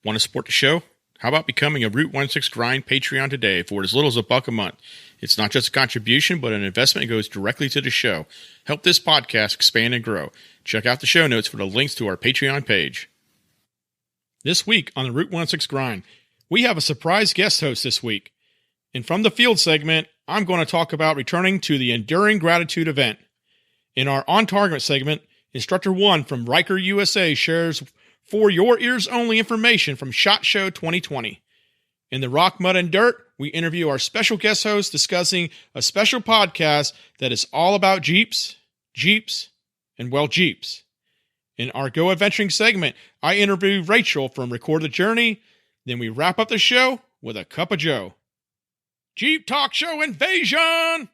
Want to support the show? How about becoming a Route 16 Grind Patreon today for as little as $1 a month? It's not just a contribution, but an investment that goes directly to the show. Help this podcast expand and grow. Check out the show notes for the links to our Patreon page. This week on the Route 16 Grind, we have a surprise guest host this week. And from the field segment, I'm going to talk about returning to the Enduring Gratitude event. In our On Target segment, Instructor One from Ryker USA shares for your ears only information from SHOT Show 2020. In the Rock, Mud, and Dirt, we interview our special guest host discussing a special podcast that is all about Jeeps, and well, Jeeps. In our Go Adventuring segment, I interview Rachel from Record the Journey. Then we wrap up the show with a cup of Joe. Jeep Talk Show Invasion!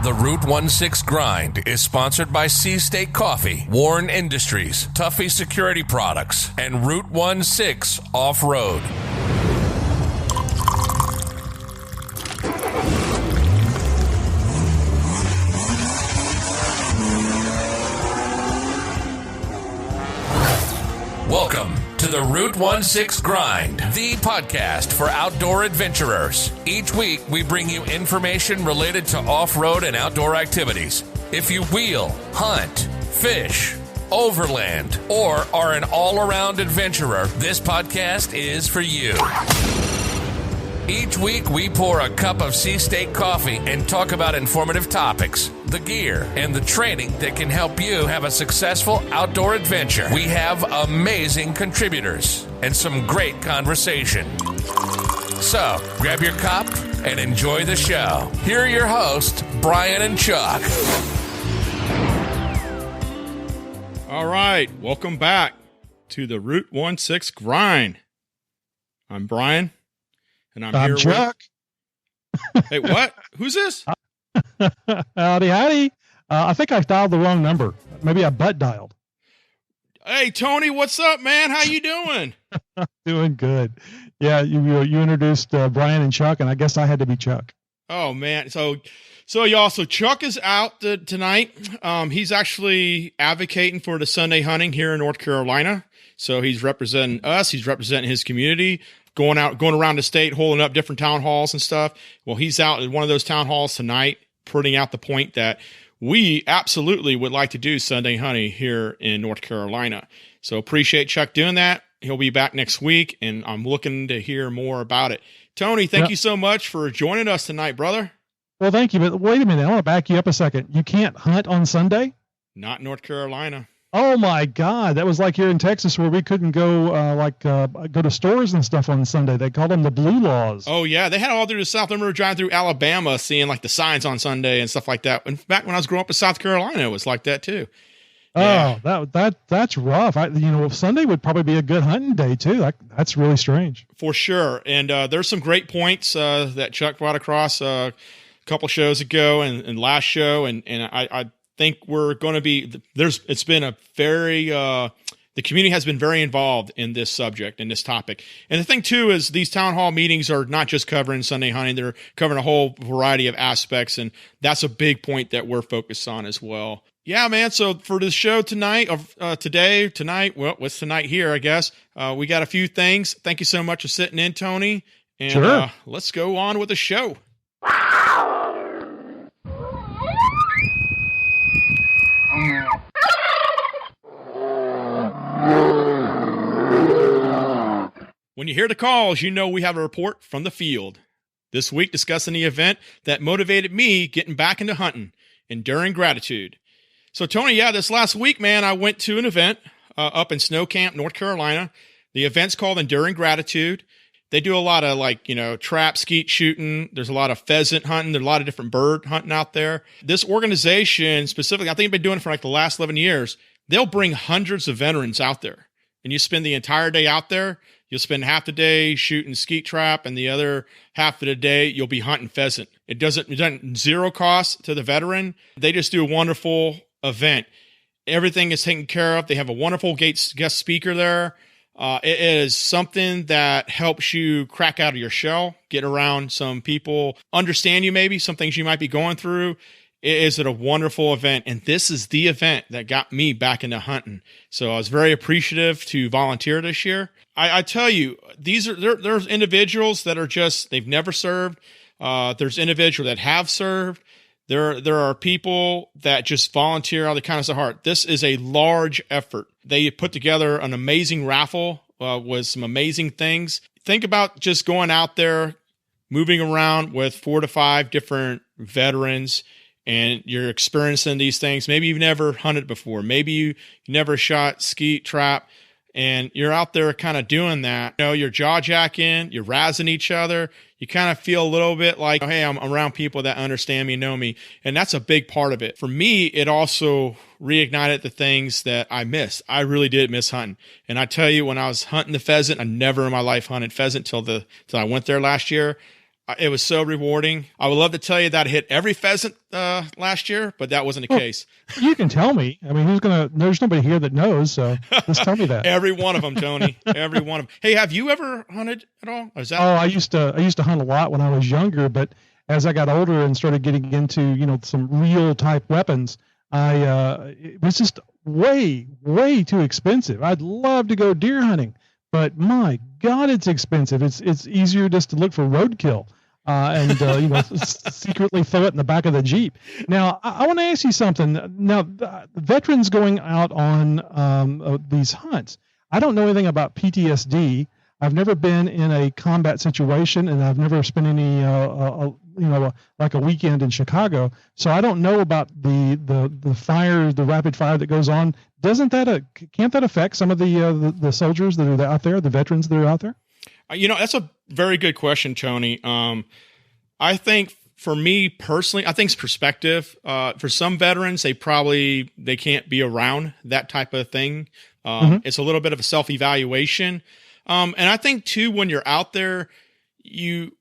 The Route 16 Grind is sponsored by Seastate Coffee, Warren Industries, Tuffy Security Products, and Route 16 Off-Road. Welcome to the Route 16 Grind, the podcast for outdoor adventurers. Each week, we bring you information related to off-road and outdoor activities. If you wheel, hunt, fish, overland, or are an all-around adventurer, this podcast is for you. Each week, we pour a cup of Seastate coffee and talk about informative topics, the gear, and the training that can help you have a successful outdoor adventure. We have amazing contributors and some great conversation. So, grab your cup and enjoy the show. Here are your hosts, Brian and Chuck. All right, welcome back to the Route 16 Grind. I'm Brian. And I'm here Chuck. Hey, what? Who's this? Howdy. I think I dialed the wrong number. Maybe I butt dialed. Hey, Tony, what's up, man? How you doing? Doing good. Yeah, you introduced Brian and Chuck, and I guess I had to be Chuck. Oh, man. So y'all, so Chuck is out tonight. He's actually advocating for the Sunday hunting here in North Carolina. So he's representing us. He's representing his community. Going around the state, holding up different town halls and stuff. Well, he's out at one of those town halls tonight, putting out the point that we absolutely would like to do Sunday hunting here in North Carolina. So appreciate Chuck doing that. He'll be back next week, and I'm looking to hear more about it. Tony, thank you so much for joining us tonight, brother. Well, thank you, but wait a minute. I want to back you up a second. You can't hunt on Sunday? Not North Carolina. Oh my God. That was like here in Texas where we couldn't go go to stores and stuff on Sunday. They called them the blue laws. Oh yeah. They had all through the South. I remember driving through Alabama, seeing like the signs on Sunday and stuff like that. In fact, when I was growing up in South Carolina, it was like that too. Yeah. Oh, that's rough. Sunday would probably be a good hunting day too. That's really strange. For sure. And there's some great points that Chuck brought across a couple shows ago and last show. And I think we're going to be it's been a very the community has been very involved in this subject and this topic. And the thing too is these town hall meetings are not just covering Sunday hunting, they're covering a whole variety of aspects, and that's a big point that we're focused on as well. Yeah, man. So for the show tonight, well, what's tonight here, I guess, we got a few things. Thank you so much for sitting in, Tony. And sure. Let's go on with the show. When you hear the calls, you know we have a report from the field. This week discussing the event that motivated me getting back into hunting, Enduring Gratitude. So Tony, this last week, man, I went to an event up in Snow Camp, North Carolina. The event's called Enduring Gratitude. They do a lot of trap, skeet shooting. There's a lot of pheasant hunting. There's a lot of different bird hunting out there. This organization specifically, I think they've been doing it for like the last 11 years. They'll bring hundreds of veterans out there, and you spend the entire day out there. You'll spend half the day shooting skeet trap, and the other half of the day you'll be hunting pheasant. It doesn't zero cost to the veteran. They just do a wonderful event. Everything is taken care of. They have a wonderful guest speaker there. It is something that helps you crack out of your shell, get around some people, understand you maybe, some things you might be going through. is it a wonderful event. And this is the event that got me back into hunting. So I was very appreciative to volunteer this year. I tell you, there's individuals that are just, they've never served. There's individuals that have served. There are people that just volunteer out of the kindness of heart. This is a large effort. They put together an amazing raffle with some amazing things. Think about just going out there, moving around with 4 to 5 different veterans, and you're experiencing these things. Maybe you've never hunted before. Maybe you never shot, skeet, trap, and you're out there kind of doing that. You know, you're jaw jacking, you're razzing each other. You kind of feel a little bit like, hey, I'm around people that understand me, know me. And that's a big part of it. For me, it also reignited the things that I missed. I really did miss hunting. And I tell you, when I was hunting the pheasant, I never in my life hunted pheasant till I went there last year. It was so rewarding. I would love to tell you that I hit every pheasant last year, but that wasn't the case. You can tell me. I mean, there's nobody here that knows, so just tell me that. Every one of them, Tony. Every one of them. Hey, have you ever hunted at all? Or is that... I used to hunt a lot when I was younger, but as I got older and started getting into, some real type weapons, it was just way, way too expensive. I'd love to go deer hunting, but my God, it's expensive. It's easier just to look for roadkill. And secretly throw it in the back of the Jeep. Now, I want to ask you something. Now, the veterans going out on these hunts, I don't know anything about PTSD. I've never been in a combat situation, and I've never spent any, like a weekend in Chicago. So I don't know about the fire, the rapid fire that goes on. Can't that affect some of the soldiers that are out there, the veterans that are out there? That's a very good question, Tony. I think for me personally, I think it's perspective. For some veterans, they can't be around that type of thing. It's a little bit of a self-evaluation. And I think too, when you're out there,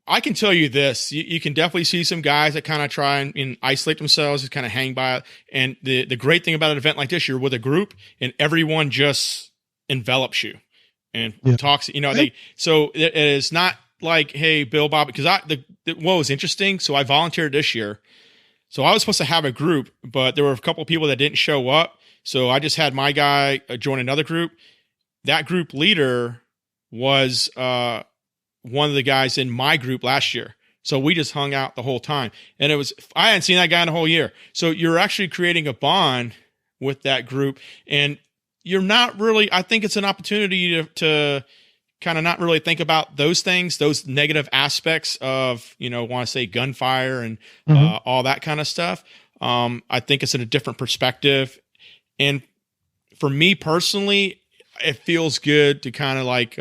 I can tell you this, you can definitely see some guys that kind of try and isolate themselves, and kind of hang by it. And the great thing about an event like this, you're with a group and everyone just envelops you. And talks, so it is not like, hey, Bill, Bob, because what was interesting. So I volunteered this year. So I was supposed to have a group, but there were a couple of people that didn't show up. So I just had my guy join another group. That group leader was one of the guys in my group last year. So we just hung out the whole time. And I hadn't seen that guy in a whole year. So you're actually creating a bond with that group. And you're not really, I think it's an opportunity to kind of not really think about those things, those negative aspects of, want to say gunfire and all that kind of stuff. I think it's in a different perspective. And for me personally, it feels good to kind of like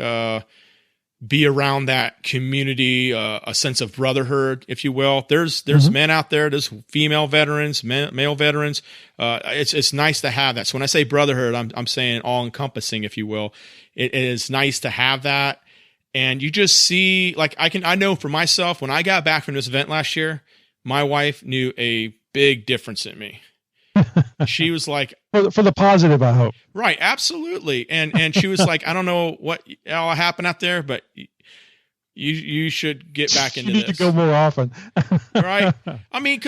be around that community, a sense of brotherhood, if you will. There's men out there, there's female veterans, male veterans. It's nice to have that. So when I say brotherhood, I'm saying all encompassing, if you will. It is nice to have that. And you just see, like, I know for myself, when I got back from this event last year, my wife knew a big difference in me. She was like, for the positive, I hope. Right. Absolutely. And she was like, I don't know what all happened out there, but you should get back into this. You need to go more often. Right. I mean,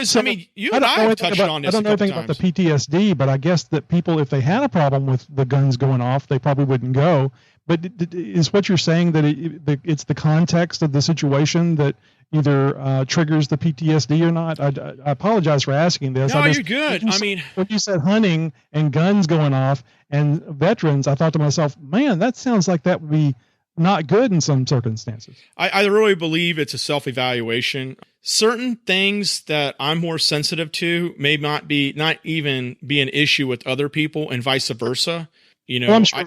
you and I have touched on this. I don't know anything about the PTSD, but I guess that people, if they had a problem with the guns going off, they probably wouldn't go. But is what you're saying that it's the context of the situation that either triggers the PTSD or not? I apologize for asking this. No, you're good. When you said hunting and guns going off and veterans, I thought to myself, man, that sounds like that would be not good in some circumstances. I really believe it's a self-evaluation. Certain things that I'm more sensitive to may not even be an issue with other people, and vice versa. Well, I'm sure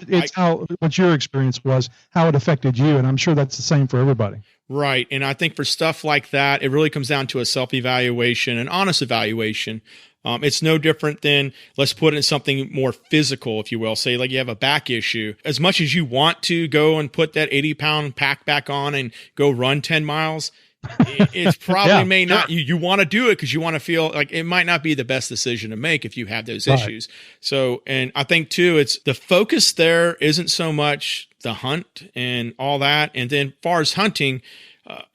what your experience was, how it affected you, and I'm sure that's the same for everybody. Right. And I think for stuff like that, it really comes down to a self-evaluation, an honest evaluation. It's no different than, let's put it in something more physical, if you will. Say, like, you have a back issue. As much as you want to go and put that 80-pound pack back on and go run 10 miles, It's probably Yeah, may sure. not, you want to do it because you want to feel like it might not be the best decision to make if you have those Right. issues. So, and I think too, it's the focus there isn't so much the hunt and all that. And then far as hunting,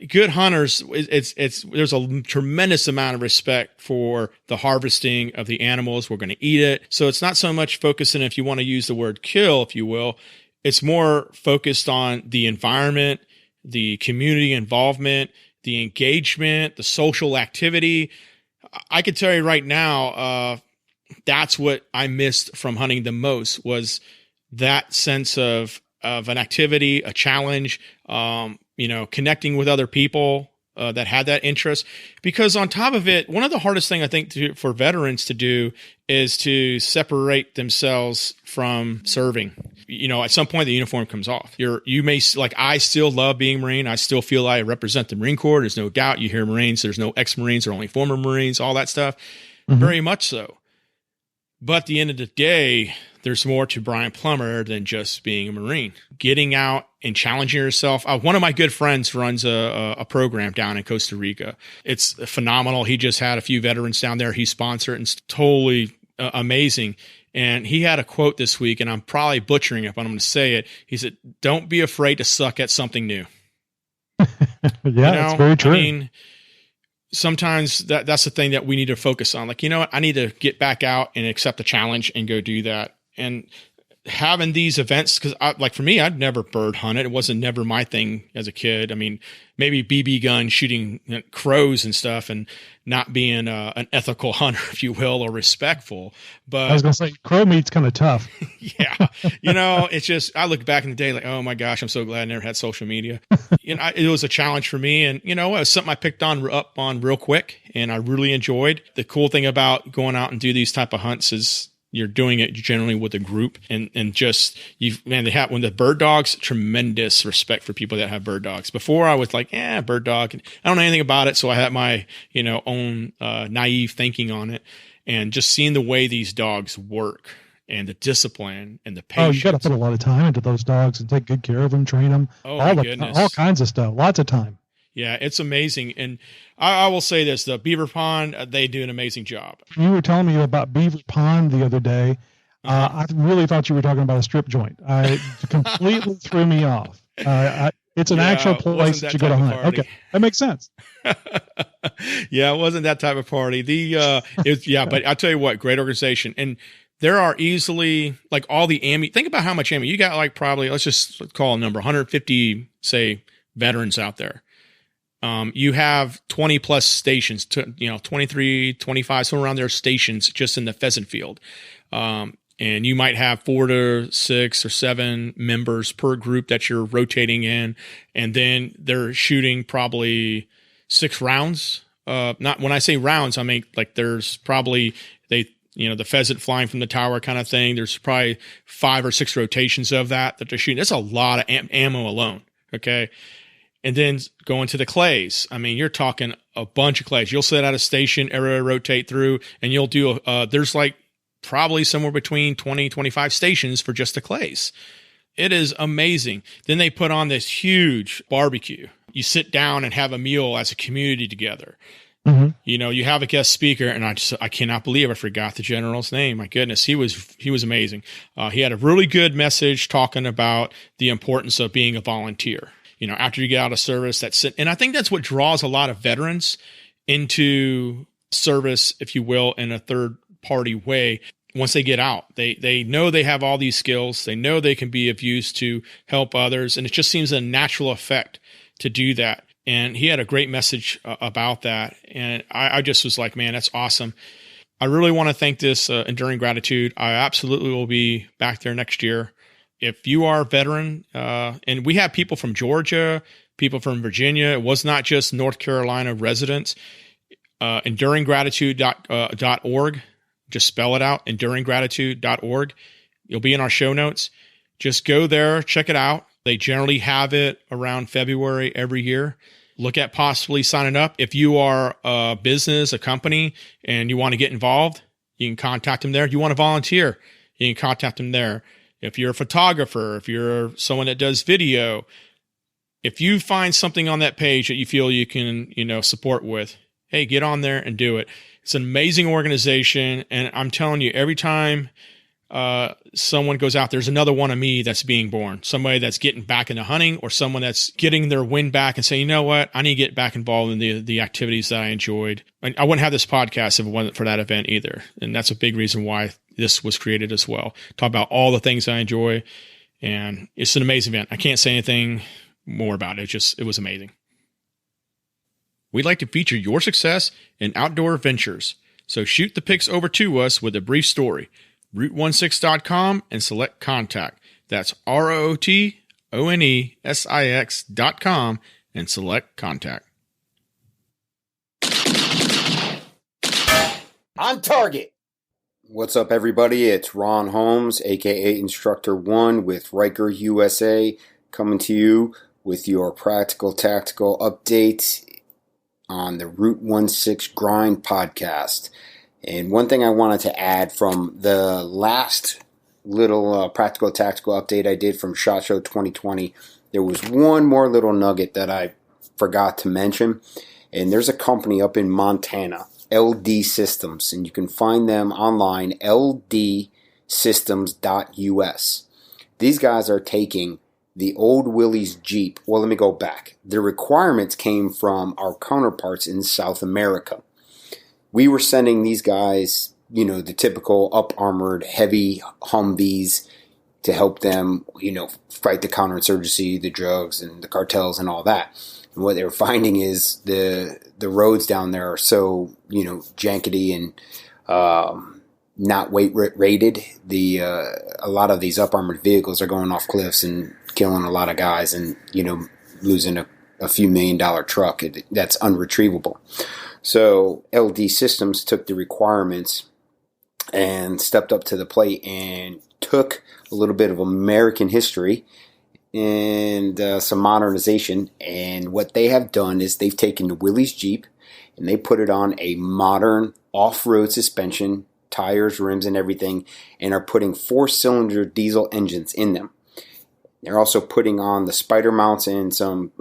good hunters, there's a tremendous amount of respect for the harvesting of the animals. We're going to eat it. So it's not so much focusing, if you want to use the word kill, if you will, it's more focused on the environment, the community involvement, the engagement, the social activity. I could tell you right now, that's what I missed from hunting the most, was that sense of an activity, a challenge, connecting with other people that had that interest. Because on top of it, one of the hardest thing I think for veterans to do is to separate themselves from serving. At some point the uniform comes off. You may, like, I still love being Marine. I still feel I represent the Marine Corps. There's no doubt. You hear Marines, there's no ex-Marines or only former Marines, all that stuff. Mm-hmm. Very much so. But at the end of the day, there's more to Brian Plummer than just being a Marine. Getting out and challenging yourself. One of my good friends runs a program down in Costa Rica. It's phenomenal. He just had a few veterans down there. He sponsored it, and it's totally amazing. And he had a quote this week, and I'm probably butchering it, but I'm going to say it. He said, "Don't be afraid to suck at something new." That's very true. I mean, sometimes that's the thing that we need to focus on. Like, you know what? I need to get back out and accept the challenge and go do that. And having these events, because like for me, I'd never bird hunted. It wasn't never my thing as a kid. I mean, maybe BB gun shooting crows and stuff, and not being an ethical hunter, if you will, or respectful. But I was going to say, crow meat's kind of tough. Yeah. It's just, I look back in the day like, oh my gosh, I'm so glad I never had social media. It was a challenge for me. And, it was something I picked up on real quick, and I really enjoyed. The cool thing about going out and do these type of hunts is you're doing it generally with a group, and just when the bird dogs, tremendous respect for people that have bird dogs. Before I was like, bird dog, and I don't know anything about it. So I had my, own naive thinking on it, and just seeing the way these dogs work and the discipline and the patience. Oh, you got to put a lot of time into those dogs and take good care of them, train them. Oh, my goodness. All kinds of stuff. Lots of time. Yeah, it's amazing. And I will say this, the Beaver Pond, they do an amazing job. You were telling me about Beaver Pond the other day. I really thought you were talking about a strip joint. It completely threw me off. It's an actual place that you go to hunt. Okay, that makes sense. Yeah, it wasn't that type of party. But I'll tell you what, great organization. And there are easily, like, all the ammo. Think about how much ammo. You got, like, probably, let's call a number, 150, say, veterans out there. You have 20 plus stations, 23, 25, somewhere around there, stations just in the pheasant field. And you might have 4 to 6 or 7 members per group that you're rotating in. And then they're shooting probably 6 rounds. Not when I say rounds, I mean, like, there's probably, the pheasant flying from the tower kind of thing. There's probably 5 or 6 rotations of that they're shooting. That's a lot of ammo alone. Okay. And then going to the clays. I mean, you're talking a bunch of clays. You'll set out a station, area rotate through, and you'll do, there's like probably somewhere between 20, 25 stations for just the clays. It is amazing. Then they put on this huge barbecue. You sit down and have a meal as a community together. Mm-hmm. You have a guest speaker, and I cannot believe I forgot the general's name. My goodness, he was amazing. He had a really good message talking about the importance of being a volunteer. After you get out of service, and I think that's what draws a lot of veterans into service, if you will, in a third party way. Once they get out, they know they have all these skills. They know they can be of use to help others. And it just seems a natural effect to do that. And he had a great message about that. And I just was like, man, that's awesome. I really want to thank this Enduring Gratitude. I absolutely will be back there next year. If you are a veteran, and we have people from Georgia, people from Virginia, it was not just North Carolina residents, enduringgratitude.org. Just spell it out, enduringgratitude.org. You'll be in our show notes. Just go there, check it out. They generally have it around February every year. Look at possibly signing up. If you are a business, a company, and you want to get involved, you can contact them there. If you want to volunteer, you can contact them there. If you're a photographer, if you're someone that does video, if you find something on that page that you feel you can, support with, hey, get on there and do it. It's an amazing organization. And I'm telling you, every time someone goes out, there's another one of me that's being born. Somebody that's getting back into hunting, or someone that's getting their wind back and saying, you know what, I need to get back involved in the activities that I enjoyed. I wouldn't have this podcast if it wasn't for that event either. And that's a big reason why this was created as well. Talk about all the things I enjoy. And it's an amazing event. I can't say anything more about it. It was amazing. We'd like to feature your success in outdoor adventures. So shoot the pics over to us with a brief story. Route16.com and select contact. That's ROTONESIX.com and select contact. On target. What's up, everybody? It's Ron Holmes, aka Instructor One with Ryker USA, coming to you with your practical tactical update on the Route 16 Grind podcast. And one thing I wanted to add from the last little practical tactical update I did from SHOT Show 2020, there was one more little nugget that I forgot to mention. And there's a company up in Montana, LD Systems, and you can find them online, ldsystems.us. These guys are taking the old Willys Jeep. Well, let me go back. The requirements came from our counterparts in South America. We were sending these guys, the typical up-armored, heavy Humvees to help them, fight the counterinsurgency, the drugs, and the cartels and all that. And what they were finding is the roads down there are so, jankety and not weight rated. A lot of these up-armored vehicles are going off cliffs and killing a lot of guys and, losing a few $1 million truck that's unretrievable. So LD Systems took the requirements and stepped up to the plate and took a little bit of American history and some modernization. And what they have done is they've taken the Willys Jeep and they put it on a modern off-road suspension, tires, rims, and everything, and are putting 4-cylinder diesel engines in them. They're also putting on the spider mounts and some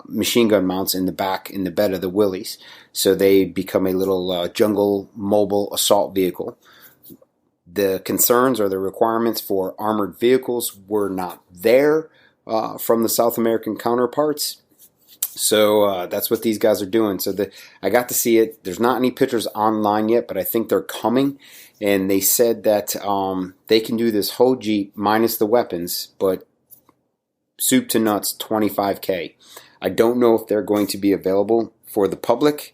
machine gun mounts in the back, in the bed of the Willys. So they become a little jungle mobile assault vehicle. The concerns or the requirements for armored vehicles were not there from the South American counterparts. So that's what these guys are doing. So I got to see it. There's not any pictures online yet, but I think they're coming. And they said that they can do this whole Jeep minus the weapons, but soup to nuts, $25,000. I don't know if they're going to be available for the public.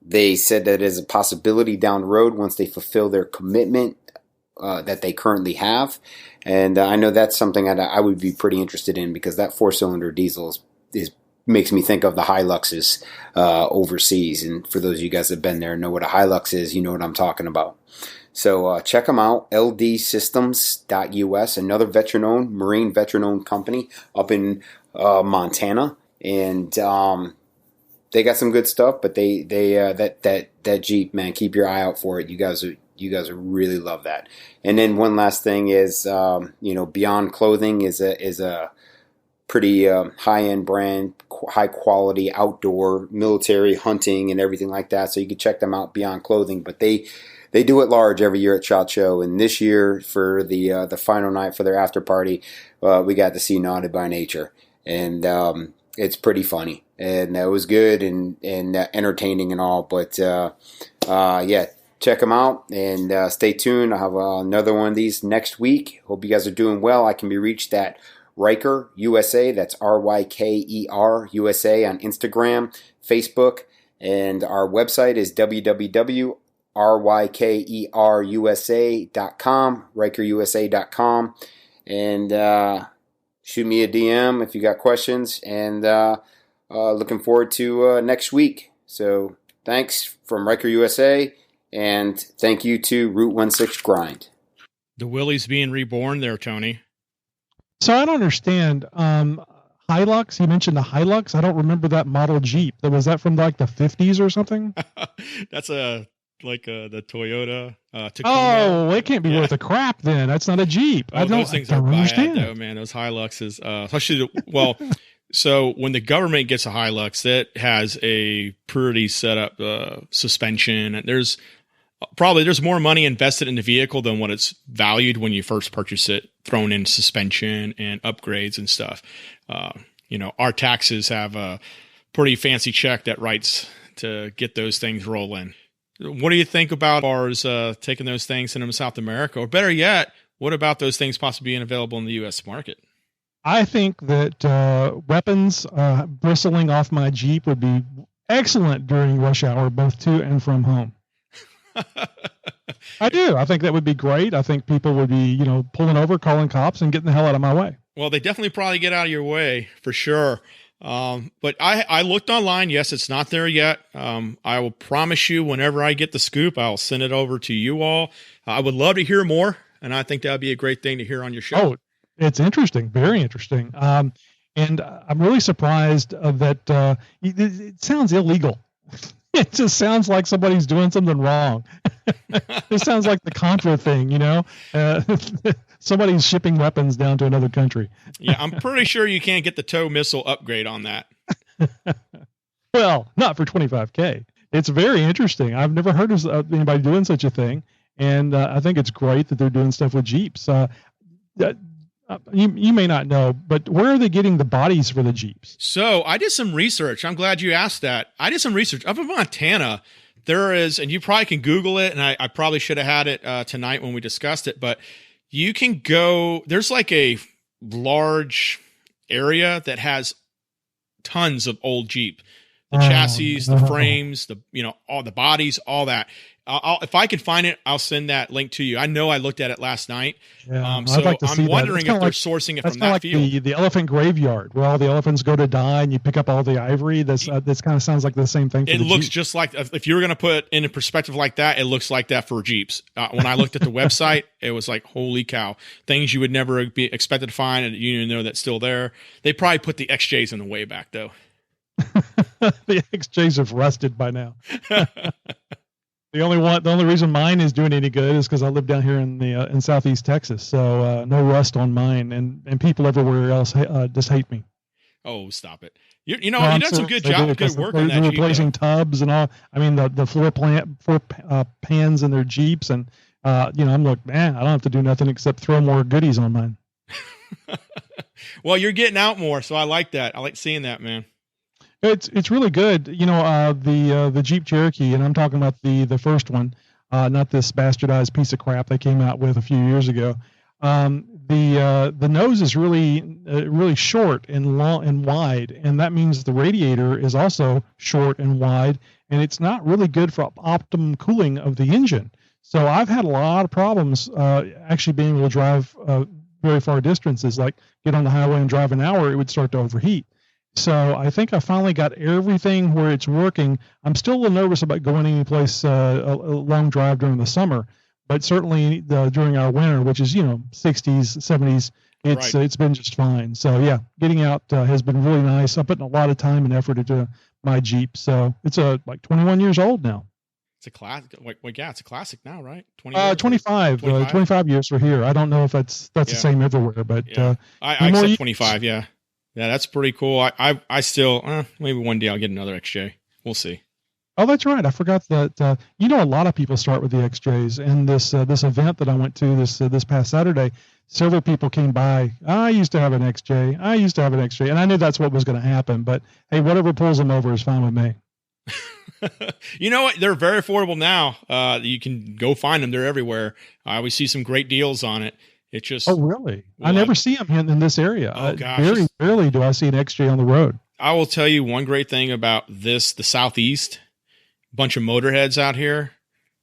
They said that is a possibility down the road once they fulfill their commitment that they currently have. And I know that's something that I would be pretty interested in, because that 4-cylinder diesel makes me think of the Hiluxes overseas. And for those of you guys that have been there and know what a Hilux is, you know what I'm talking about. So check them out, ldsystems.us, another veteran-owned, Marine veteran-owned company up in Montana. And they got some good stuff, but that Jeep, man, keep your eye out for it. You guys will really love that. And then one last thing is, Beyond Clothing is a pretty high-end brand, high-quality outdoor military hunting and everything like that. So you can check them out, Beyond Clothing. But they do it large every year at SHOT Show. And this year, for the final night for their after party, we got to see Naughty by Nature. And it's pretty funny. And that was good and entertaining and all. But, yeah, check them out and stay tuned. I'll have another one of these next week. Hope you guys are doing well. I can be reached at Ryker USA. That's RYKER USA on Instagram, Facebook. And our website is www.rykerusa.com, rykerusa.com. And shoot me a DM if you got questions. And looking forward to next week. So thanks from Ryker USA, and thank you to Route 16 Grind. The Willys being reborn there, Tony. So I don't understand. Hilux, you mentioned the Hilux. I don't remember that model Jeep. Was that from like the 50s or something? That's the Toyota Tacoma. Oh, it can't be worth a crap then. That's not a Jeep. Oh, those things are bad, though, man. Those Hiluxes, especially So when the government gets a Hilux, that has a pretty set up suspension. And there's more money invested in the vehicle than what it's valued when you first purchase it, thrown in suspension and upgrades and stuff. Our taxes have a pretty fancy check that writes to get those things rolling. What do you think about as far as taking those things into South America? Or better yet, what about those things possibly being available in the U.S. market? I think that weapons bristling off my Jeep would be excellent during rush hour, both to and from home. I do. I think that would be great. I think people would be, pulling over, calling cops, and getting the hell out of my way. Well, they definitely probably get out of your way for sure. But I looked online. Yes, it's not there yet. I will promise you, whenever I get the scoop, I'll send it over to you all. I would love to hear more, and I think that would be a great thing to hear on your show. Oh, it's interesting. Very interesting. And I'm really surprised that it sounds illegal. It just sounds like somebody's doing something wrong. It sounds like the Contra thing, somebody's shipping weapons down to another country. Yeah, I'm pretty sure you can't get the tow missile upgrade on that. Well, not for $25,000. It's very interesting. I've never heard of anybody doing such a thing. And I think it's great that they're doing stuff with Jeeps. You may not know, but where are they getting the bodies for the Jeeps? So I did some research. I'm glad you asked that. I did some research up in Montana. There is, and you probably can Google it, and I probably should have had it tonight when we discussed it, but you can go, there's like a large area that has tons of old Jeep. The chassis, the frames, all the bodies, all that. If I could find it, I'll send that link to you. I know I looked at it last night. Yeah, so I'm wondering if they're sourcing it from that field. The elephant graveyard, where all the elephants go to die, and you pick up all the ivory. This kind of sounds like the same thing. It looks just like, if you were going to put it in a perspective like that, it looks like that for Jeeps. When I looked at the website, it was like, holy cow, things you would never be expected to find, and you know that's still there. They probably put the XJs in the way back though. The XJs have rusted by now. The only reason mine is doing any good is because I live down here in Southeast Texas. So no rust on mine, and people everywhere else just hate me. Oh, stop it! You've done some good work on that. They're replacing tubs and all. I mean, the floor pans in their Jeeps, and I'm like, man, I don't have to do nothing except throw more goodies on mine. Well, you're getting out more, so I like that. I like seeing that, man. It's really good. The Jeep Cherokee, and I'm talking about the first one, not this bastardized piece of crap they came out with a few years ago. The nose is really short and long and wide, and that means the radiator is also short and wide, and it's not really good for optimum cooling of the engine. So I've had a lot of problems actually being able to drive very far distances, like get on the highway and drive an hour, it would start to overheat. So I think I finally got everything where it's working. I'm still a little nervous about going any place a long drive during the summer, but certainly during our winter, which is 60s, 70s, it's been just fine. So yeah, getting out has been really nice. I'm putting a lot of time and effort into my Jeep, so it's like 21 years old now. It's a classic. It's a classic now, right? 25 years for here. I don't know if that's the same everywhere, but I accept 25. Yeah. Yeah, that's pretty cool. I still, maybe one day I'll get another XJ. We'll see. Oh, that's right. I forgot that, a lot of people start with the XJs. And this event that I went to this past Saturday, several people came by. I used to have an XJ. And I knew that's what was going to happen. But hey, whatever pulls them over is fine with me. You know what? They're very affordable now. You can go find them. They're everywhere. I always see some great deals on it. It just. Oh, really? I never see them in this area. Oh, gosh. Very rarely do I see an XJ on the road. I will tell you one great thing about the Southeast. Bunch of motorheads out here.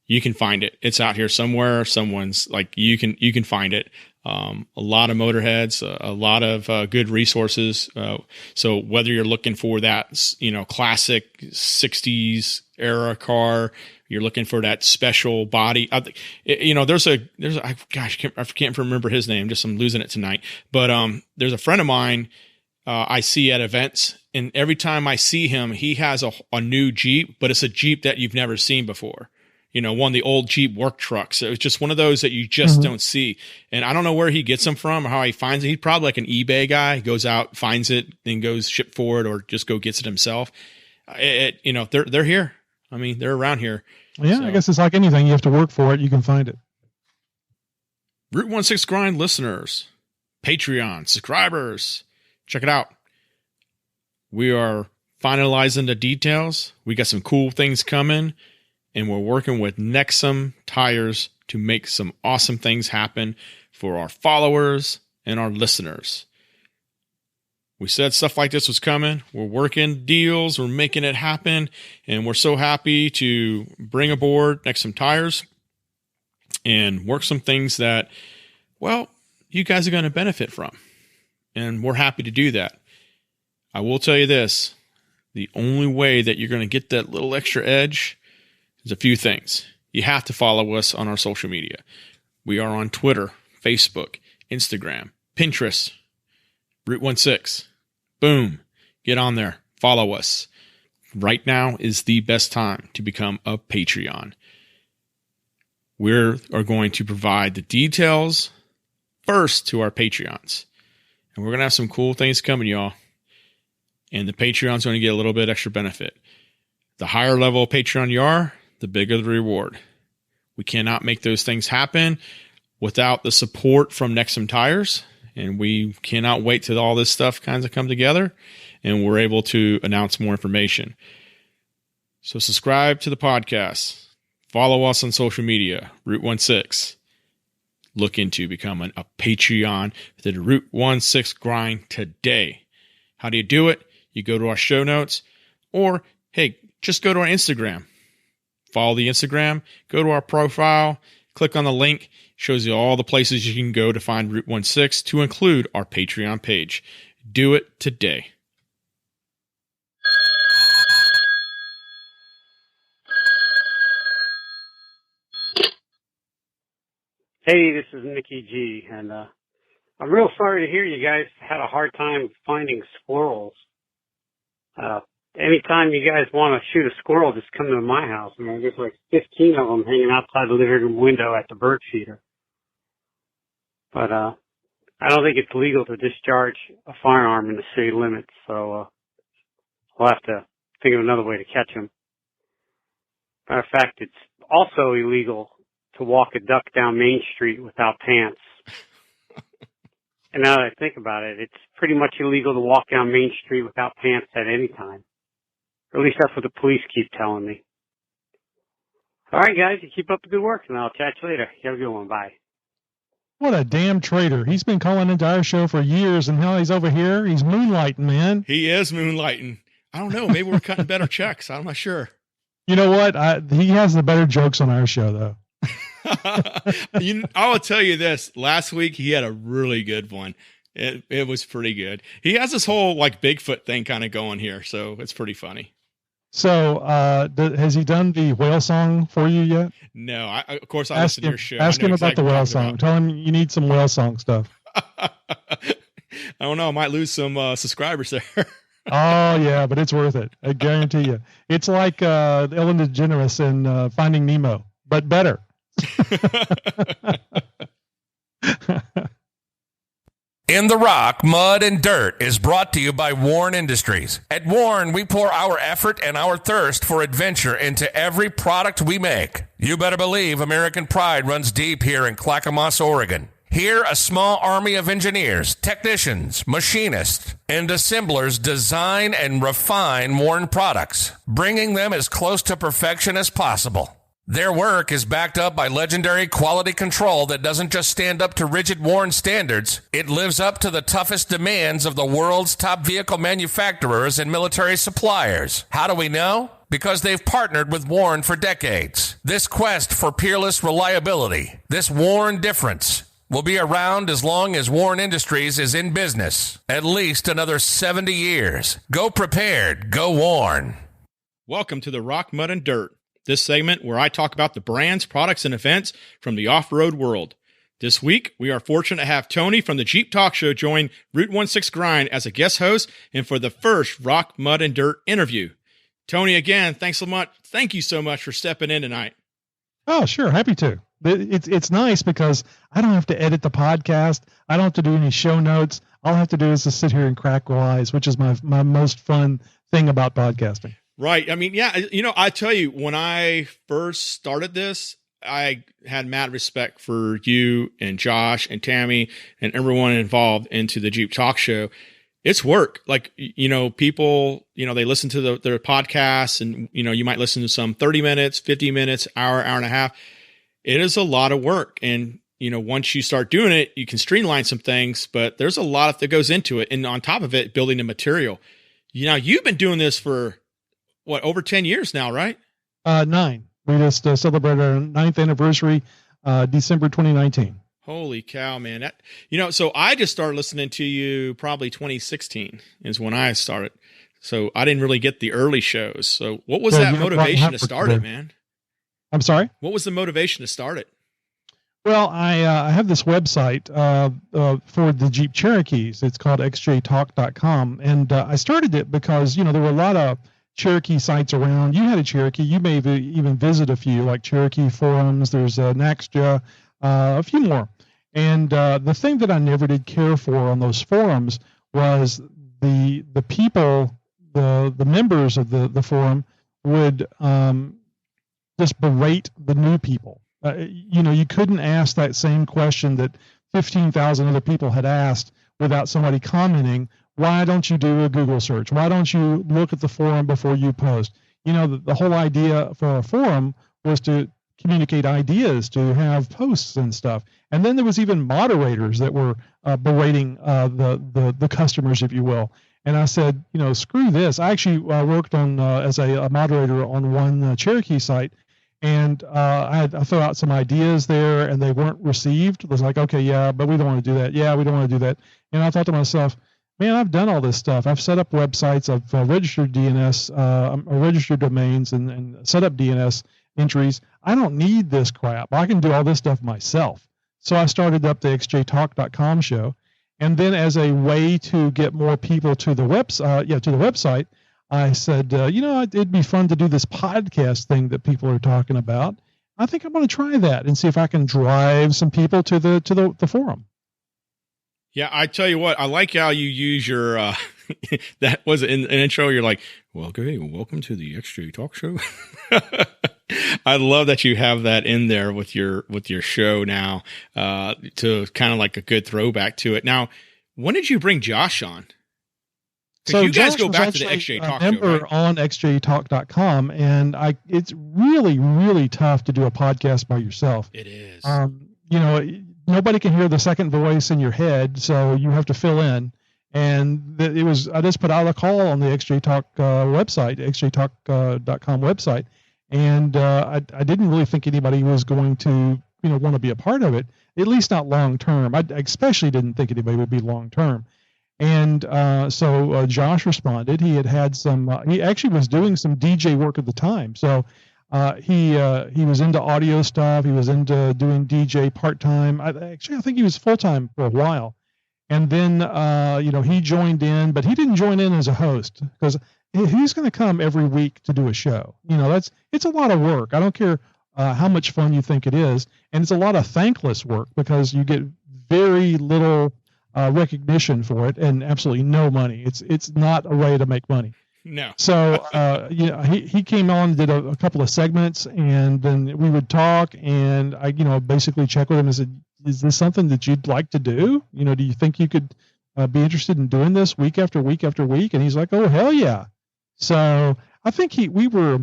You can find it. It's out here somewhere. Someone's like, you can find it. A lot of motorheads, a lot of good resources. So whether you're looking for that, classic 60s era car, you're looking for that special body. There's a I can't remember his name. I'm losing it tonight. But there's a friend of mine I see at events, and every time I see him, he has a new Jeep, but it's a Jeep that you've never seen before. one of the old Jeep work trucks. It was just one of those that you just don't see. And I don't know where he gets them from or how he finds it. He's probably like an eBay guy. He goes out, finds it, then goes ship for it or just go gets it himself. They're here. I mean, they're around here. Yeah, so. I guess it's like anything. You have to work for it. You can find it. Route 16 Grind listeners, Patreon subscribers, check it out. We are finalizing the details. We got some cool things coming, and we're working with Nexum Tires to make some awesome things happen for our followers and our listeners. We said stuff like this was coming. We're working deals. We're making it happen, and we're so happy to bring aboard Nexum Tires and work some things that, well, you guys are going to benefit from, and we're happy to do that. I will tell you this. The only way that you're going to get that little extra edge is a few things. You have to follow us on our social media. We are on Twitter, Facebook, Instagram, Pinterest, Route 16. Boom. Get on there. Follow us. Right now is the best time to become a Patreon. We are going to provide the details first to our Patreons. And we're going to have some cool things coming, y'all. And the Patreon's going to get a little bit extra benefit. The higher level of Patreon you are, the bigger the reward. We cannot make those things happen without the support from Nexum Tires. And we cannot wait till all this stuff kind of come together and we're able to announce more information. So subscribe to the podcast. Follow us on social media, Route 16. Look into becoming a Patreon for the Route 16 Grind today. How do you do it? You go to our show notes, or, hey, just go to our Instagram. Follow the Instagram, go to our profile, click on the link. Shows you all the places you can go to find Route 16 to include our Patreon page. Do it today. Hey, this is Nikky-G, and I'm real sorry to hear you guys had a hard time finding squirrels. Anytime you guys want to shoot a squirrel, just come to my house. I mean, there's like 15 of them hanging outside the living room window at the bird feeder. But I don't think it's legal to discharge a firearm in the city limits, so we'll have to think of another way to catch them. Matter of fact, it's also illegal to walk a duck down Main Street without pants. And now that I think about it, it's pretty much illegal to walk down Main Street without pants at any time. Or at least that's what the police keep telling me. All right, guys, you keep up the good work, and I'll chat you later. You have a good one. Bye. What a damn traitor. He's been calling into our show for years, and now he's over here. He's moonlighting, man. He is moonlighting. I don't know. Maybe we're cutting better checks. I'm not sure. You know what? He has the better jokes on our show, though. I will tell you this. Last week, he had a really good one. It was pretty good. He has this whole like Bigfoot thing kind of going here, so it's pretty funny. So, has he done the whale song for you yet? No, of course I listen to your show. Ask him about the whale song. Tell him you need some whale song stuff. I don't know. I might lose some subscribers there. Oh, yeah, but it's worth it. I guarantee you. It's like Ellen DeGeneres in Finding Nemo, but better. In the Rock, Mud, and Dirt is brought to you by Warren Industries. At Warren, we pour our effort and our thirst for adventure into every product we make. You better believe American pride runs deep here in Clackamas, Oregon. Here, a small army of engineers, technicians, machinists, and assemblers design and refine Warren products, bringing them as close to perfection as possible. Their work is backed up by legendary quality control that doesn't just stand up to rigid Warren standards, it lives up to the toughest demands of the world's top vehicle manufacturers and military suppliers. How do we know? Because they've partnered with Warren for decades. This quest for peerless reliability, this Warren difference, will be around as long as Warren Industries is in business. At least another 70 years. Go prepared. Go Warren. Welcome to the Rock, Mud, and Dirt. This segment where I talk about the brands, products, and events from the off-road world. This week, we are fortunate to have Tony from the Jeep Talk Show join Route 16 Grind as a guest host and for the first Rock, Mud, and Dirt interview. Tony, again, thanks so much. Thank you so much for stepping in tonight. Oh, sure. Happy to. It's nice because I don't have to edit the podcast. I don't have to do any show notes. All I have to do is just sit here and crack wise, which is my most fun thing about podcasting. Right. I mean, yeah, I tell you, when I first started this, I had mad respect for you and Josh and Tammy and everyone involved into the Jeep Talk Show. It's work. Like, people, they listen to their podcasts and, you might listen to some 30 minutes, 50 minutes, hour and a half. It is a lot of work. And, once you start doing it, you can streamline some things, but there's a lot that goes into it. And on top of it, building the material. You've been doing this for over 10 years now, right? 9. We just celebrated our 9th anniversary, December 2019. Holy cow, man. So I just started listening to you probably 2016 is when I started. So I didn't really get the early shows. So what was that motivation to start it, man? I'm sorry? What was the motivation to start it? Well, I have this website for the Jeep Cherokees. It's called xjtalk.com. And I started it because, there were a lot of Cherokee sites around. You had a Cherokee. You may have even visited a few, like Cherokee forums. There's Naxja, a few more. And the thing that I never did care for on those forums was the people, the members of the forum would just berate the new people. You couldn't ask that same question that 15,000 other people had asked without somebody commenting, why don't you do a Google search? Why don't you look at the forum before you post? The whole idea for a forum was to communicate ideas, to have posts and stuff. And then there was even moderators that were berating the customers, if you will. And I said, screw this. I actually worked on as a moderator on one Cherokee site. And I threw out some ideas there, and they weren't received. It was like, okay, yeah, but we don't want to do that. Yeah, we don't want to do that. And I thought to myself, man, I've done all this stuff. I've set up websites. I've registered DNS, registered domains, and set up DNS entries. I don't need this crap. I can do all this stuff myself. So I started up the xjtalk.com show, and then as a way to get more people to the website, I said, it'd be fun to do this podcast thing that people are talking about. I think I'm going to try that and see if I can drive some people to the forum. Yeah, I tell you what, I like how you use your that was an intro. You're like, welcome to the XJ Talk Show. I love that you have that in there with your show now, to kind of like a good throwback to it. Now, when did you bring Josh on? So you guys go back to the XJ Talk Show, right? On xjtalk.com, and it's really, really tough to do a podcast by yourself. It is. Nobody can hear the second voice in your head, so you have to fill in. And I just put out a call on the XJ Talk website, xjtalk.com website, and I didn't really think anybody was going to want to be a part of it, at least not long term. I especially didn't think anybody would be long term. And so Josh responded. He had some. He actually was doing some DJ work at the time. So he was into audio stuff. He was into doing DJ part time. I think he was full time for a while. And then he joined in, but he didn't join in as a host because he's going to come every week to do a show. It's a lot of work. I don't care how much fun you think it is, and it's a lot of thankless work because you get very little recognition for it and absolutely no money. It's not a way to make money. No. So he came on, did a couple of segments, and then we would talk, and I basically check with him and said, is this something that you'd like to do? Do you think you could be interested in doing this week after week after week? And he's like, oh, hell yeah. So I think we were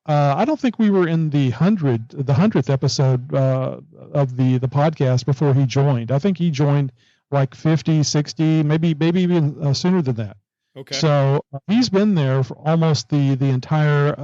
I don't think we were in the 100th episode of the podcast before he joined. I think he joined like 50, 60, maybe even sooner than that. Okay. So he's been there for almost the entire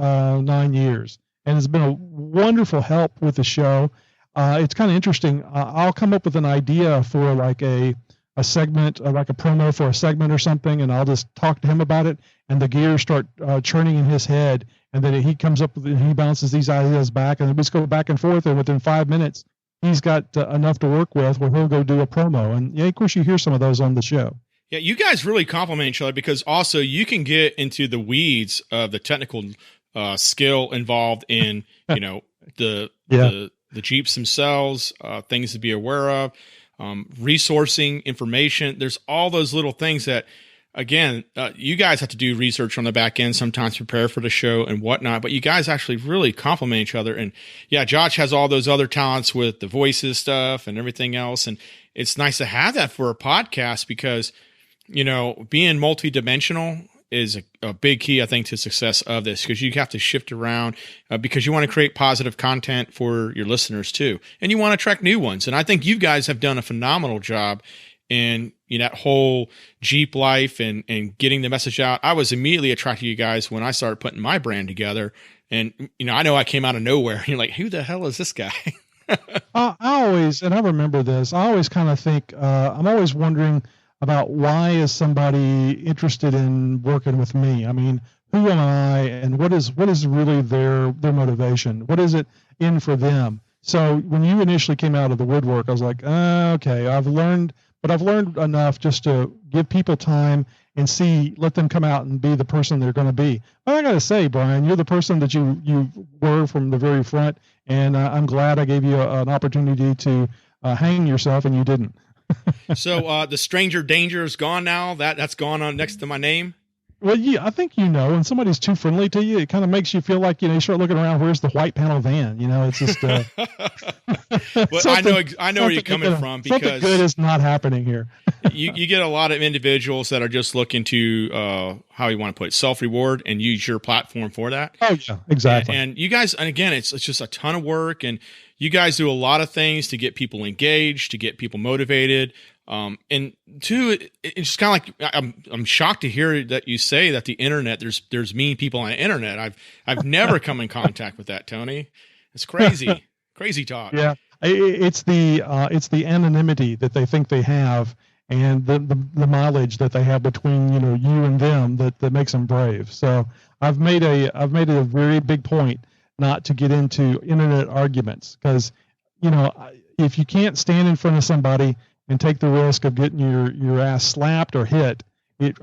9 years, and has been a wonderful help with the show. It's kind of interesting. I'll come up with an idea for like a segment, like a promo for a segment or something, and I'll just talk to him about it, and the gears start churning in his head, and then he comes up with it, he bounces these ideas back, and we just go back and forth, and within 5 minutes, he's got enough to work with where he'll go do a promo. And yeah, of course, you hear some of those on the show. Yeah, you guys really complement each other because also you can get into the weeds of the technical skill involved in, the Jeeps themselves, things to be aware of, resourcing information. There's all those little things that, again, you guys have to do research on the back end, sometimes prepare for the show and whatnot, but you guys actually really complement each other. And yeah, Josh has all those other talents with the voices stuff and everything else. And it's nice to have that for a podcast because, you know, being multidimensional is a big key, I think, to success of this, because you have to shift around because you want to create positive content for your listeners too. And you want to attract new ones. And I think you guys have done a phenomenal job in that whole Jeep life and getting the message out. I was immediately attracted to you guys when I started putting my brand together. And, I know I came out of nowhere. You're like, who the hell is this guy? I always, and I remember this, I always kind of think, I'm always wondering about why is somebody interested in working with me? I mean, who am I and what is really their motivation? What is it in for them? So when you initially came out of the woodwork, I was like, okay, I've learned enough just to give people time and let them come out and be the person they're going to be. But I got to say, Brian, you're the person that you were from the very front, and I'm glad I gave you an opportunity to hang yourself, and you didn't. So the stranger danger is gone now. That's gone on next to my name. Well, yeah, I think when somebody's too friendly to you, it kind of makes you feel like you start looking around. Where's the white panel van? It's just. But I know where you're coming from, because something good is not happening here. you get a lot of individuals that are just looking to how you want to put it, self-reward, and use your platform for that. Oh yeah, exactly. And you guys, and again, it's just a ton of work, and you guys do a lot of things to get people engaged, to get people motivated. And two, it's just kind of like, I'm shocked to hear that you say that the internet, there's mean people on the internet. I've never come in contact with that, Tony. It's crazy, crazy talk. Yeah. It's the anonymity that they think they have, and the mileage that they have between, you and them that makes them brave. So I've made a very big point not to get into internet arguments, because, if you can't stand in front of somebody and take the risk of getting your ass slapped or hit,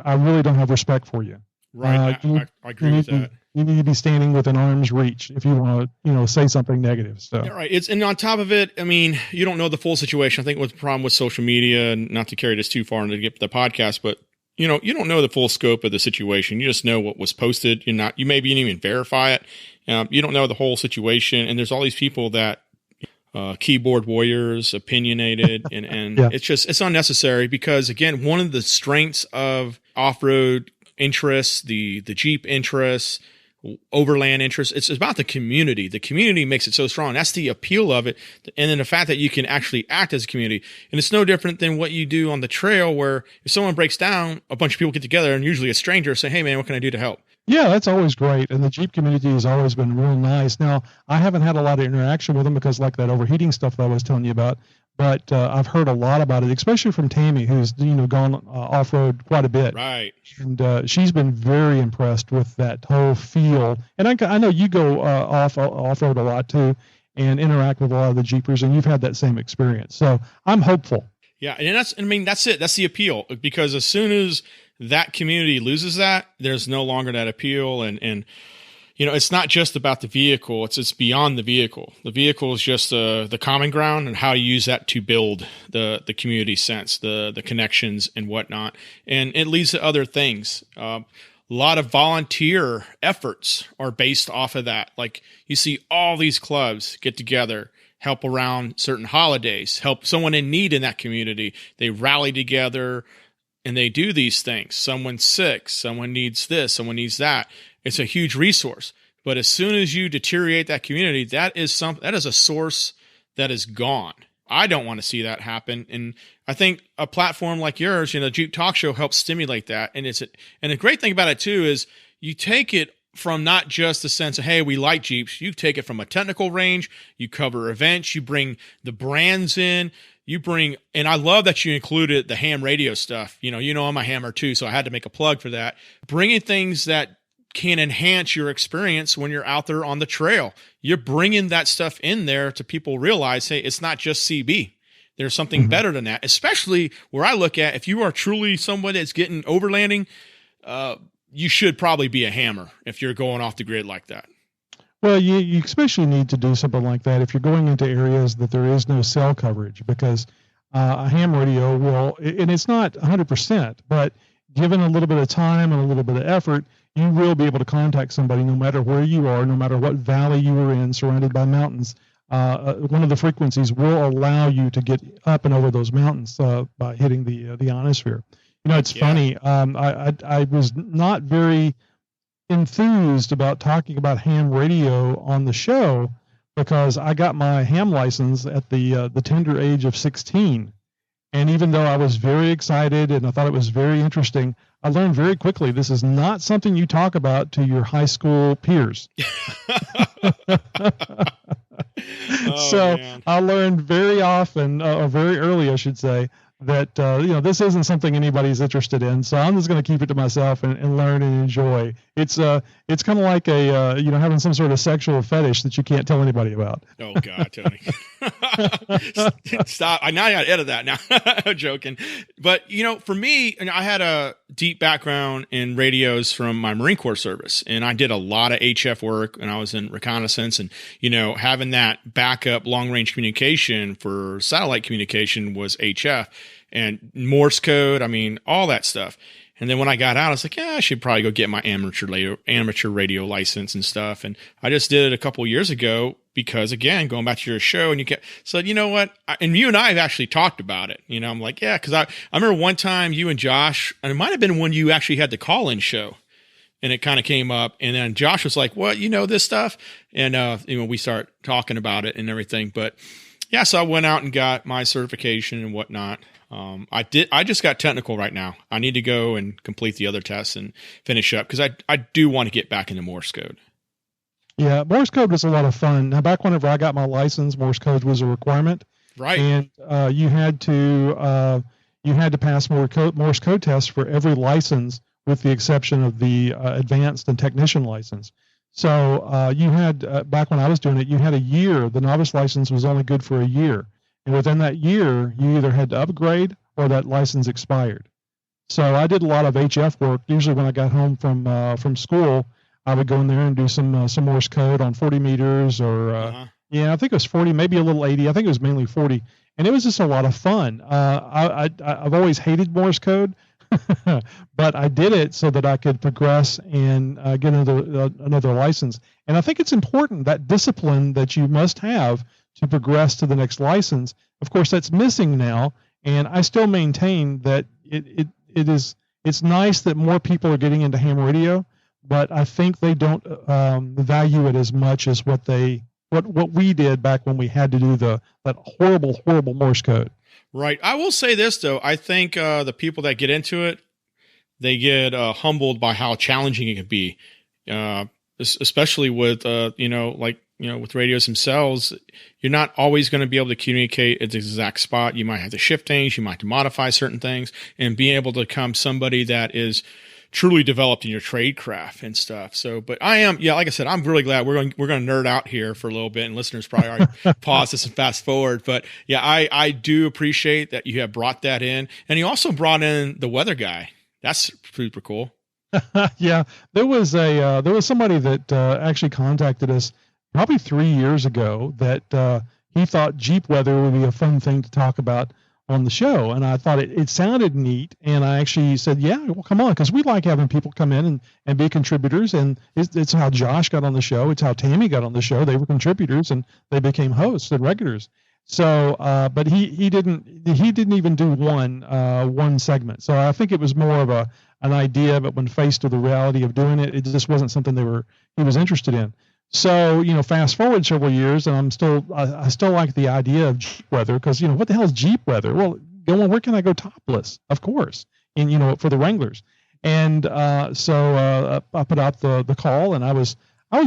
I really don't have respect for you. Right. I agree with that. You need to be standing within arm's reach if you want to, say something negative. So. Yeah, right. And on top of it, I mean, you don't know the full situation. I think what's the problem with social media, and not to carry this too far and to get to the podcast, but you don't know the full scope of the situation. You just know what was posted. You maybe you didn't even verify it. You don't know the whole situation. And there's all these people that, keyboard warriors, opinionated, and yeah. It's unnecessary, because again, one of the strengths of off-road interests, the Jeep interests, Overland interests, it's about the community. The community makes it so strong. That's the appeal of it. And then the fact that you can actually act as a community. And it's no different than what you do on the trail, where if someone breaks down, a bunch of people get together, and usually a stranger, say, hey man, what can I do to help? Yeah, that's always great. And the Jeep community has always been real nice. Now, I haven't had a lot of interaction with them because like that overheating stuff that I was telling you about, but I've heard a lot about it, especially from Tammy, who's, gone off-road quite a bit. Right. And she's been very impressed with that whole feel. And I know you go off-road a lot too and interact with a lot of the Jeepers, and you've had that same experience. So I'm hopeful. Yeah, and that's it. That's the appeal, because as soon as that community loses that, there's no longer that appeal. And it's not just about the vehicle. It's beyond the vehicle. The vehicle is just the common ground, and how you use that to build the community sense, the connections and whatnot. And it leads to other things. A lot of volunteer efforts are based off of that. Like you see all these clubs get together, help around certain holidays, help someone in need in that community. They rally together and they do these things. Someone's sick, someone needs this, someone needs that. It's a huge resource. But as soon as you deteriorate that community, that is a source that is gone. I don't want to see that happen. And I think a platform like yours, Jeep Talk Show, helps stimulate that. And the great thing about it too is you take it from not just the sense of, hey, we like Jeeps. You take it from a technical range. You cover events. You bring the brands in. And I love that you included the ham radio stuff. I'm a hammer too, so I had to make a plug for that. Bringing things that can enhance your experience when you're out there on the trail. You're bringing that stuff in there to people realize, hey, it's not just CB. There's something better than that, especially where I look at, if you are truly someone that's getting overlanding, you should probably be a hammer if you're going off the grid like that. Well, you especially need to do something like that if you're going into areas that there is no cell coverage, because a ham radio will, and it's not 100%, but given a little bit of time and a little bit of effort, you will be able to contact somebody no matter where you are, no matter what valley you are in, surrounded by mountains. One of the frequencies will allow you to get up and over those mountains by hitting the ionosphere. It's funny. I was not very enthused about talking about ham radio on the show because I got my ham license at the tender age of 16. And even though I was very excited and I thought it was very interesting, I learned very quickly this is not something you talk about to your high school peers. So man. I learned very often, or very early, I should say, that this isn't something anybody's interested in. So I'm just going to keep it to myself and learn and enjoy. It's kind of like having some sort of sexual fetish that you can't tell anybody about. Oh God, Tony. Stop. I got to edit that now. I'm joking. But for me, I had a deep background in radios from my Marine Corps service, and I did a lot of HF work, and I was in reconnaissance, and having that backup long range communication for satellite communication was HF and Morse code. I mean, all that stuff. And then when I got out, I was like, I should probably go get my amateur radio license and stuff. And I just did it a couple of years ago because, again, going back to your show, and you said, you know what? And you and I have actually talked about it. I'm like, yeah, because I remember one time you and Josh, and it might have been when you actually had the call-in show, and it kind of came up. And then Josh was like, what, this stuff? And, we start talking about it and everything. But yeah, so I went out and got my certification and whatnot. I just got technical right now. I need to go and complete the other tests and finish up because I do want to get back into Morse code. Yeah, Morse code was a lot of fun. Now, back whenever I got my license, Morse code was a requirement. Right. And you had to pass Morse code tests for every license, with the exception of the advanced and technician license. So you had back when I was doing it, you had a year. The novice license was only good for a year. And within that year, you either had to upgrade or that license expired. So I did a lot of HF work. Usually when I got home from school, I would go in there and do some Morse code on 40 meters or, I think it was 40, maybe a little 80. I think it was mainly 40. And it was just a lot of fun. I've always hated Morse code, but I did it so that I could progress and get another license. And I think it's important, that discipline that you must have to progress to the next license. Of course, that's missing now, and I still maintain that it's nice that more people are getting into ham radio, but I think they don't value it as much as what we did back when we had to do that horrible Morse code. Right. I will say this though, I think the people that get into it, they get humbled by how challenging it can be, especially with with radios themselves. You're not always going to be able to communicate at the exact spot. You might have to shift things. You might have to modify certain things, and being able to become somebody that is truly developed in your trade craft and stuff. So, but I am, like I said, I'm really glad we're going to nerd out here for a little bit, and listeners probably already pause this and fast forward. But yeah, I do appreciate that you have brought that in, and you also brought in the weather guy. That's super cool. Yeah, there was somebody that actually contacted us probably 3 years ago that he thought Jeep weather would be a fun thing to talk about on the show. And I thought it sounded neat. And I actually said, yeah, well, come on, because we like having people come in and be contributors. And it's how Josh got on the show. It's how Tammy got on the show. They were contributors and they became hosts and regulars. So, but he didn't even do one segment. So I think it was more of an idea, but when faced with the reality of doing it, it just wasn't something he was interested in. So, fast forward several years, and I still like the idea of Jeep weather because, what the hell is Jeep weather? Well, where can I go topless? Of course, and for the Wranglers. And so I put out the call, and I was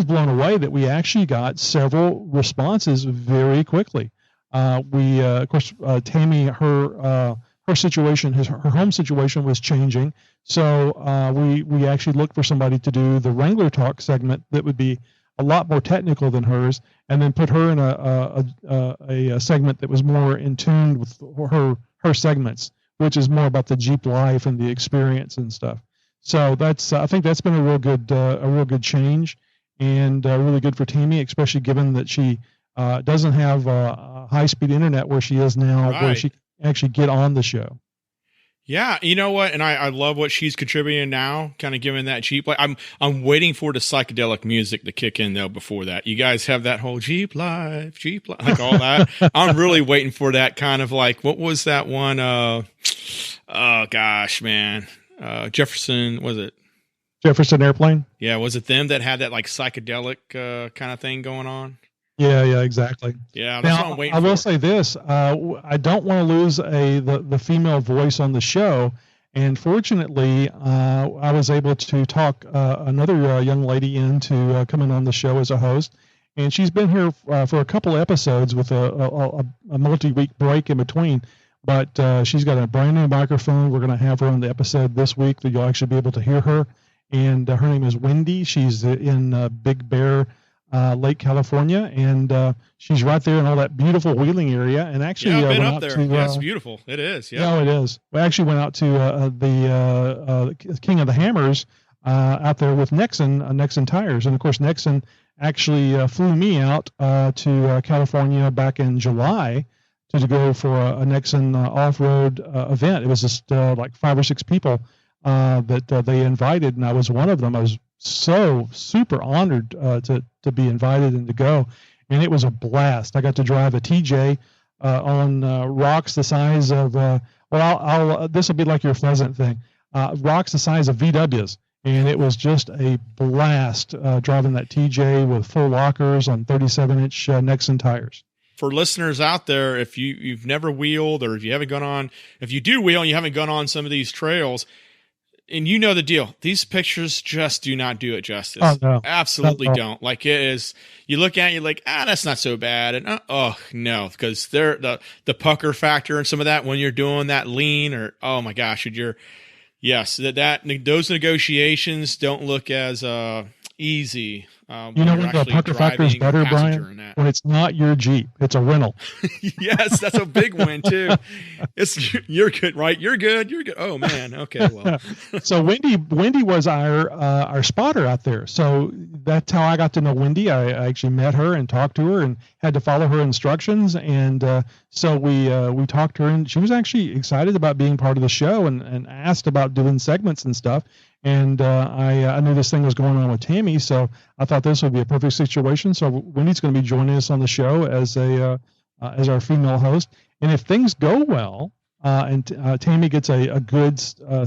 blown away that we actually got several responses very quickly. Of course, Tammy, her situation, her home situation was changing, so we actually looked for somebody to do the Wrangler Talk segment that would be a lot more technical than hers, and then put her in a segment that was more in tune with her segments, which is more about the Jeep life and the experience and stuff. So I think that's been a real good change. and really good for Tammy, especially given that she doesn't have high-speed internet where she is now, where she can actually get on the show. Yeah, you know what? And I love what she's contributing now, kind of giving that Jeep. Like, I'm waiting for the psychedelic music to kick in though. Before that, you guys have that whole Jeep life, like all that. I'm really waiting for that kind of like, what was that one? Oh gosh, man, Jefferson, was it? Jefferson Airplane? Yeah, was it them that had that like psychedelic kind of thing going on? Yeah, exactly. Yeah, that's what I'm waiting for. I will say this: I don't want to lose the female voice on the show, and fortunately, I was able to talk another young lady into coming on the show as a host, and she's been here for a couple episodes with a multi-week break in between. But she's got a brand new microphone. We're going to have her on the episode this week that you'll actually be able to hear her, and her name is Wendy. She's in Big Bear, Lake California, and she's right there in all that beautiful Wheeling area. And actually, I've been went up there. To, it's beautiful. It is. Yeah, no, it is. We actually went out to the King of the Hammers out there with Nexon Tires, and of course, Nexon actually flew me out to California back in July to go for a Nexon off-road event. It was just like 5 or 6 people that they invited, and I was one of them. I was so super honored to be invited and to go, and it was a blast. I got to drive a TJ on rocks the size of this will be like your Pheasant thing, rocks the size of VWs, and it was just a blast driving that TJ with full lockers on 37-inch Nexon tires. For listeners out there, if you've never wheeled, or if you haven't gone on, if you do wheel and you haven't gone on some of these trails, and you know the deal, these pictures just do not do it justice. Oh, no. Absolutely don't. Like, it is, you look at it, you're like, that's not so bad. And no, because they're the pucker factor and some of that when you're doing that lean, or oh my gosh, yes, those negotiations don't look as easy. You know when the pucker factor is better, Brian? When it's not your Jeep, it's a rental. Yes, that's a big win too. You're good, right? You're good. Oh man, okay. Well, so Wendy was our spotter out there. So that's how I got to know Wendy. I actually met her and talked to her and had to follow her instructions. And so we talked to her, and she was actually excited about being part of the show and asked about doing segments and stuff. And I knew this thing was going on with Tammy, so I thought this would be a perfect situation. So Wendy's going to be joining us on the show as our female host. And if things go well, and Tammy gets a good,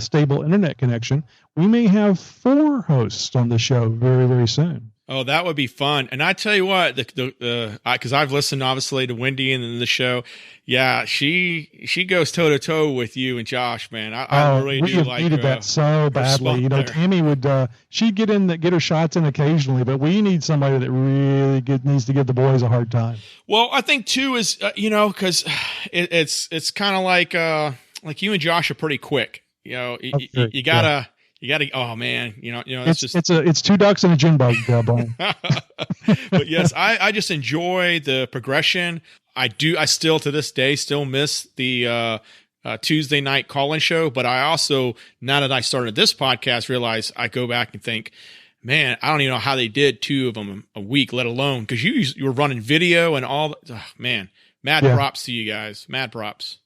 stable internet connection, we may have 4 hosts on the show very, very soon. Oh, that would be fun. And I tell you what, because I've listened obviously to Wendy and then the show. Yeah, she goes toe to toe with you and Josh, man. I really do like. We needed that so badly. You know, Tammy would she'd get her shots in occasionally, but we need somebody that really needs to give the boys a hard time. Well, I think too is because it's kind of like you and Josh are pretty quick. You know, you gotta. Yeah. You got to, oh man, it's 2 ducks and a June bug, Brian. But yes, I just enjoy the progression. I still to this day still miss the Tuesday night call-in show, but I also, now that I started this podcast, realize I go back and think, man, I don't even know how they did 2 of them a week, let alone, because you were running video and all. Man, mad props to you guys, mad props.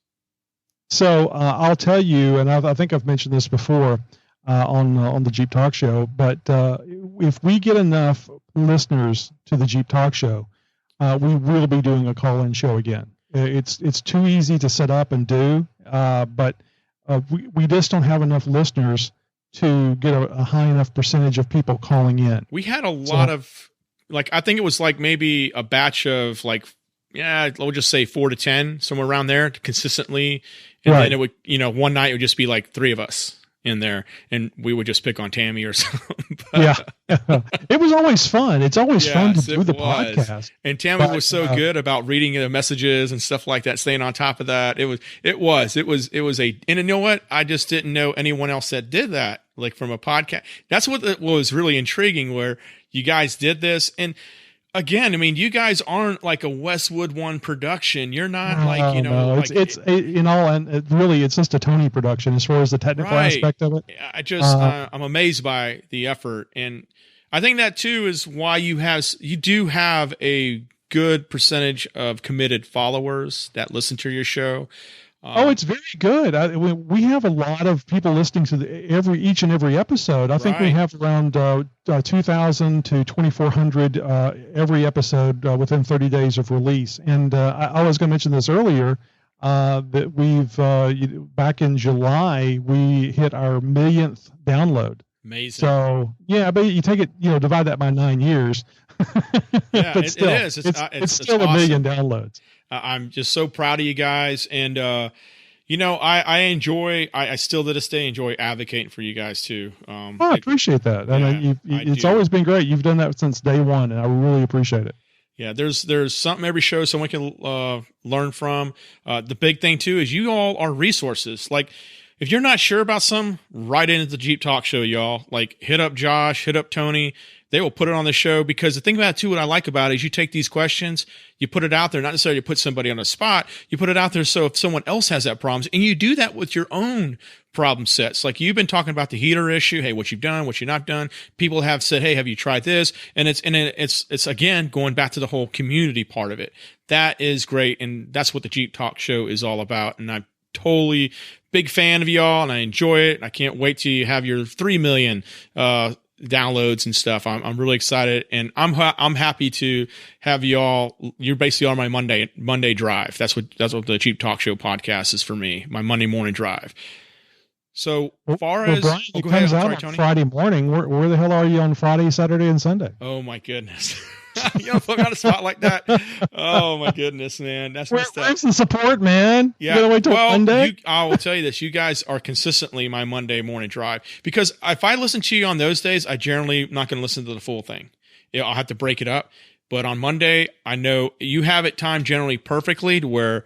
So I'll tell you, and I think I've mentioned this before. On the Jeep Talk Show, but if we get enough listeners to the Jeep Talk Show, we will be doing a call-in show again. It's too easy to set up and do, but we just don't have enough listeners to get a high enough percentage of people calling in. We had a lot of, I think it was maybe a batch of we'll just say 4 to 10, somewhere around there consistently, and then it would, one night it would just be 3 of us in there, and we would just pick on Tammy or something. It was always fun. It's always fun to do the podcast. And Tammy was so good about reading the messages and stuff like that, staying on top of that. And you know what? I just didn't know anyone else that did that, from a podcast. That's what was really intriguing, where you guys did this. And again, I mean, you guys aren't like a Westwood One production. You're not No. It's in all, and really, it's just a Tony production as far as the technical aspect of it. I'm amazed by the effort, and I think that too is why you do have a good percentage of committed followers that listen to your show. It's very good. We have a lot of people listening to each and every episode. I think we have around 2,000 to 2,400 every episode within 30 days of release. And I was going to mention this earlier, that we've back in July we hit our 1,000,000th download. Amazing. So yeah, but you take it, divide that by 9 years. Yeah, but still, it is. It's still awesome. 1,000,000 downloads. I'm just so proud of you guys. And, I still to this day enjoy advocating for you guys too. I appreciate that. Yeah, it's always been great. You've done that since day one, and I really appreciate it. Yeah, there's something every show someone can learn from. The big thing too is you all are resources. Like, if you're not sure about something, write into the Jeep Talk Show, y'all. Like, hit up Josh, hit up Tony. They will put it on the show, because the thing about it too, what I like about it is you take these questions, you put it out there, not necessarily to put somebody on a spot. You put it out there so if someone else has that problem, and you do that with your own problem sets. Like, you've been talking about the heater issue. Hey, what you've done, what you've not done. People have said, hey, have you tried this? And it's again, going back to the whole community part of it. That is great. And that's what the Jeep Talk Show is all about. And I'm totally big fan of y'all, and I enjoy it. I can't wait till you have your 3 million, downloads and stuff. I'm really excited, and I'm happy to have y'all. You're basically on my Monday drive. That's what the Jeep Talk Show podcast is for me. My Monday morning drive. So far as Brian, it comes out on Friday morning. Where the hell are you on Friday, Saturday, and Sunday? Oh my goodness. You don't put me on a spot like that. Oh my goodness, man. That's messed up. Where's the support, man? Yeah. You gotta wait till Monday? I will tell you this. You guys are consistently my Monday morning drive, because if I listen to you on those days, I generally not going to listen to the full thing. I'll have to break it up. But on Monday, I know you have it timed generally perfectly to where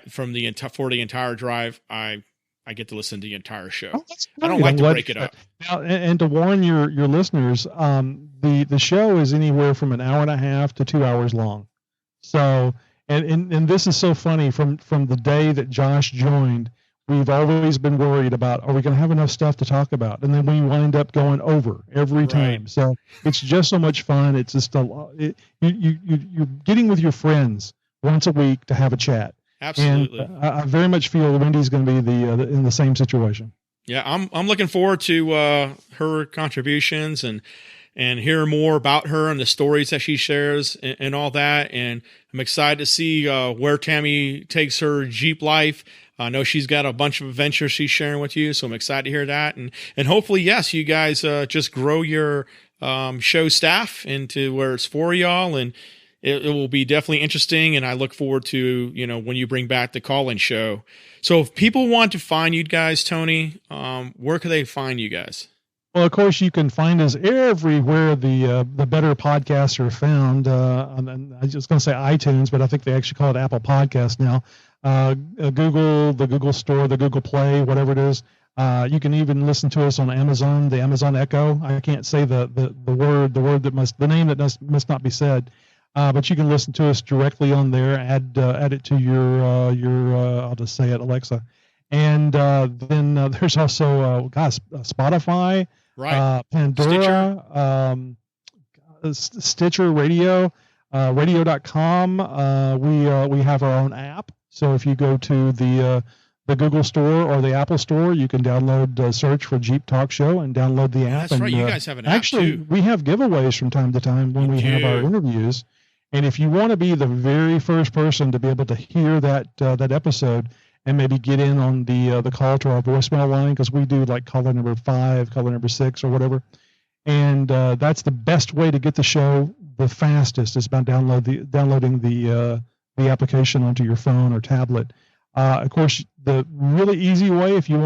for the entire drive, I get to listen to the entire show. Oh, I don't like to break it up. Now, and to warn your listeners, the show is anywhere from an hour and a half to 2 hours long. So, and this is so funny, from the day that Josh joined, we've always been worried about, are we going to have enough stuff to talk about? And then we wind up going over every time. So it's just so much fun. It's just you're getting with your friends once a week to have a chat. Absolutely. And I very much feel Wendy's going to be in the same situation. Yeah, I'm looking forward to her contributions and hear more about her and the stories that she shares and all that. And I'm excited to see where Tammy takes her Jeep life. I know she's got a bunch of adventures she's sharing with you, so I'm excited to hear that. And hopefully, yes, you guys just grow your show staff into where it's for y'all, and it will be definitely interesting. And I look forward to, when you bring back the call-in show. So if people want to find you guys, Tony, where can they find you guys? Well, of course, you can find us everywhere the better podcasts are found. I was going to say iTunes, but I think they actually call it Apple Podcasts now. Google, the Google Store, the Google Play, whatever it is. You can even listen to us on Amazon, the Amazon Echo. I can't say the name that must not be said. But you can listen to us directly on there. Add it to your I'll just say it, Alexa. And then there's also Spotify, Pandora, Stitcher Radio, radio.com. We have our own app. So if you go to the Google Store or the Apple Store, you can download, search for Jeep Talk Show and download the app. That's right. You guys have an app too. We have giveaways from time to time when we have our interviews. And if you want to be the very first person to be able to hear that episode and maybe get in on the call to our voicemail line, because we do like caller number 5, caller number 6, or whatever, and that's the best way to get the show the fastest is by downloading the application onto your phone or tablet. Of course, the really easy way, if you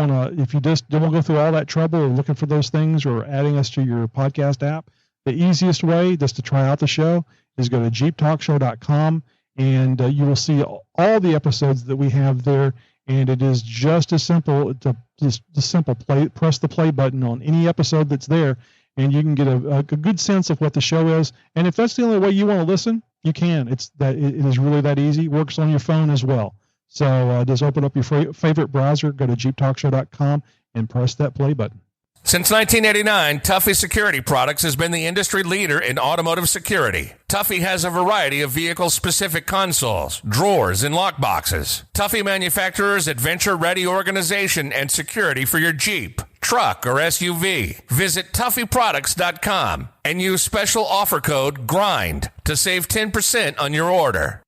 just don't want to go through all that trouble of looking for those things or adding us to your podcast app, the easiest way just to try out the show is go to jeeptalkshow.com, and you will see all the episodes that we have there. And it is just as simple press the play button on any episode that's there, and you can get a good sense of what the show is. And if that's the only way you want to listen, you can. It is really that easy. It works on your phone as well. So just open up your favorite browser, go to jeeptalkshow.com, and press that play button. Since 1989, Tuffy Security Products has been the industry leader in automotive security. Tuffy has a variety of vehicle-specific consoles, drawers, and lockboxes. Tuffy manufactures adventure-ready organization and security for your Jeep, truck, or SUV. Visit TuffyProducts.com and use special offer code GRIND to save 10% on your order.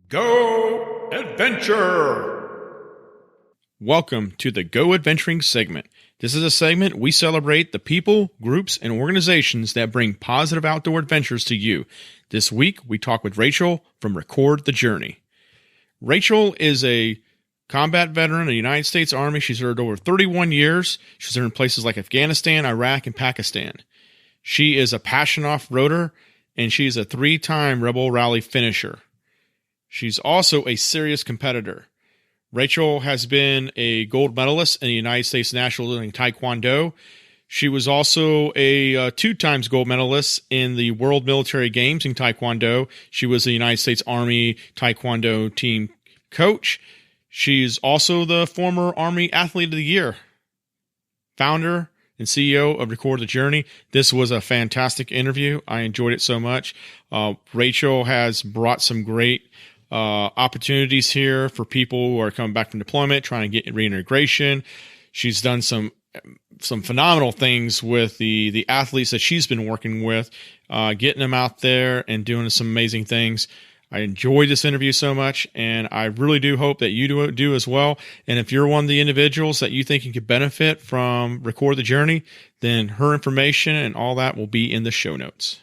Go Adventure! Welcome to the Go Adventuring segment. This is a segment we celebrate the people, groups, and organizations that bring positive outdoor adventures to you. This week, we talk with Rachel from Record the Journey. Rachel is a combat veteran of the United States Army. She's served over 31 years. She's served in places like Afghanistan, Iraq, and Pakistan. She is a passion off-roader, and she is a 3-time Rebel Rally finisher. She's also a serious competitor. Rachel has been a gold medalist in the United States National in Taekwondo. She was also a 2 times gold medalist in the World Military Games in Taekwondo. She was the United States Army Taekwondo team coach. She's also the former Army Athlete of the Year, founder and CEO of Record the Journey. This was a fantastic interview. I enjoyed it so much. Rachel has brought some great opportunities here for people who are coming back from deployment, trying to get reintegration. She's done some phenomenal things with the athletes that she's been working with, getting them out there and doing some amazing things. I enjoyed this interview so much, and I really do hope that you do as well. And if you're one of the individuals that you think you could benefit from Record the Journey, then her information and all that will be in the show notes.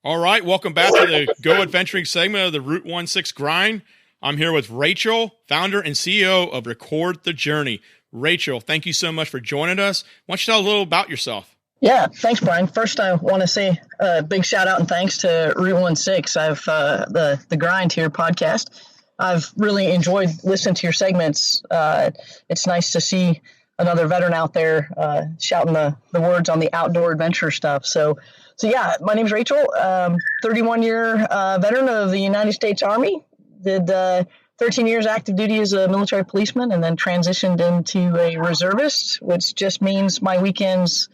All right, welcome back to the Go Adventuring segment of the Route 16 Grind. I'm here with Rachel, founder and CEO of Record the Journey. Rachel, thank you so much for joining us. Why don't you tell a little about yourself? Yeah, thanks, Brian. First, I want to say a big shout out and thanks to Route 16. I've the Grind here podcast. I've really enjoyed listening to your segments. It's nice to see another veteran out there shouting the words on the outdoor adventure stuff. So yeah, my name's Rachel, 31-year veteran of the United States Army. Did 13 years active duty as a military policeman and then transitioned into a reservist, which just means my weekends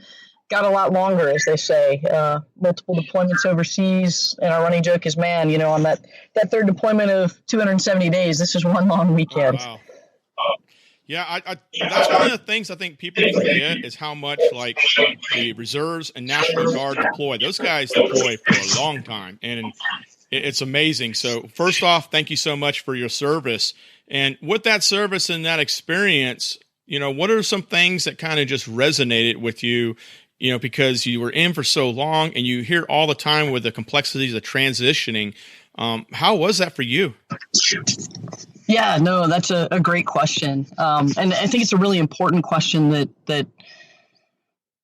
got a lot longer, as they say. Multiple deployments overseas, and our running joke is, man, on that third deployment of 270 days, this is one long weekend. Oh, wow. Yeah, that's one of the things I think people forget is how much like the reserves and National Guard deploy. Those guys deploy for a long time, and it's amazing. So first off, thank you so much for your service. And with that service and that experience, what are some things that kind of just resonated with you, because you were in for so long and you hear all the time with the complexities of transitioning. How was that for you? Yeah, no, that's a great question. And I think it's a really important question that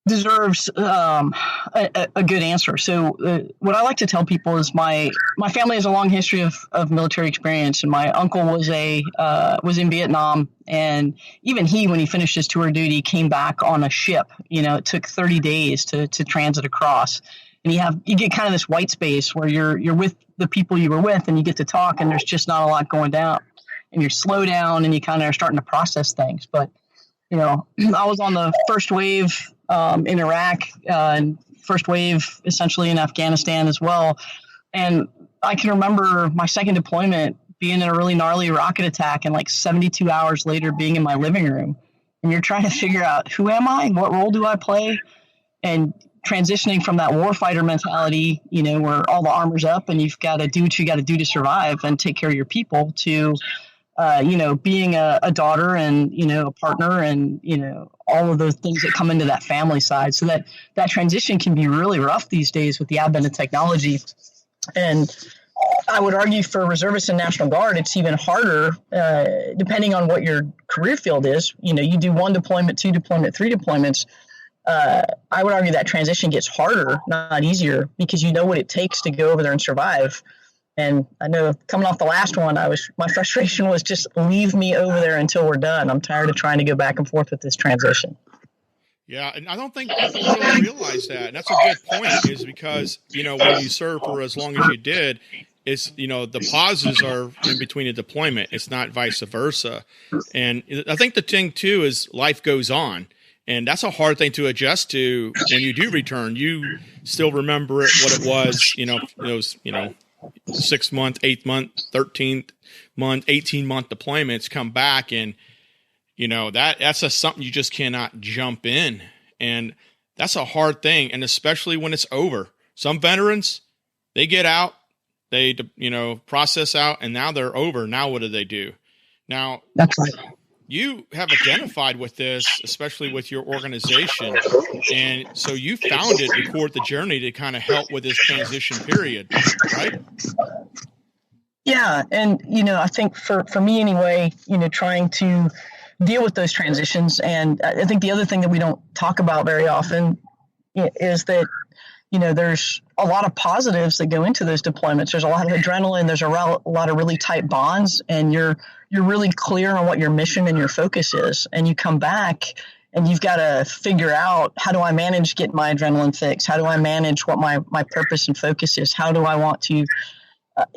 deserves a good answer. So what I like to tell people is my family has a long history of military experience, and my uncle was in Vietnam, and even when he finished his tour duty, came back on a ship. It took 30 days to transit across. And you get kind of this white space where you're with the people you were with, and you get to talk, and there's just not a lot going down, and you slow down and you kind of are starting to process things. But I was on the first wave in Iraq, and first wave essentially in Afghanistan as well. And I can remember my second deployment being in a really gnarly rocket attack, and like 72 hours later being in my living room, and you're trying to figure out, who am I? What role do I play? And transitioning from that warfighter mentality, where all the armor's up and you've got to do what you got to do to survive and take care of your people, to, being a daughter and, a partner and, all of those things that come into that family side. So that transition can be really rough these days with the advent of technology. And I would argue for reservists and National Guard, it's even harder, depending on what your career field is. You do 1 deployment, 2 deployment, 3 deployments. I would argue that transition gets harder, not easier, because you know what it takes to go over there and survive. And I know coming off the last one, my frustration was just leave me over there until we're done. I'm tired of trying to go back and forth with this transition. Yeah, and I don't think people really realize that. And that's a good point, is because, when you serve for as long as you did, it's, the pauses are in between a deployment. It's not vice versa. And I think the thing, too, is life goes on. And that's a hard thing to adjust to when you do return. You still remember it, what it was, those, 6 month, 8 month, 13th month, 18-month deployments come back. And, that's something you just cannot jump in. And that's a hard thing. And especially when it's over. Some veterans, they get out, they, process out, and now they're over. Now what do they do? Now, that's right. You have identified with this, especially with your organization. And so you founded Record the Journey to kind of help with this transition period, right? Yeah. And, I think for me anyway, trying to deal with those transitions. And I think the other thing that we don't talk about very often is that, there's a lot of positives that go into those deployments. There's a lot of adrenaline. There's a lot of really tight bonds, and you're really clear on what your mission and your focus is. And you come back and you've got to figure out, how do I manage getting my adrenaline fix? How do I manage what my purpose and focus is? How do I want to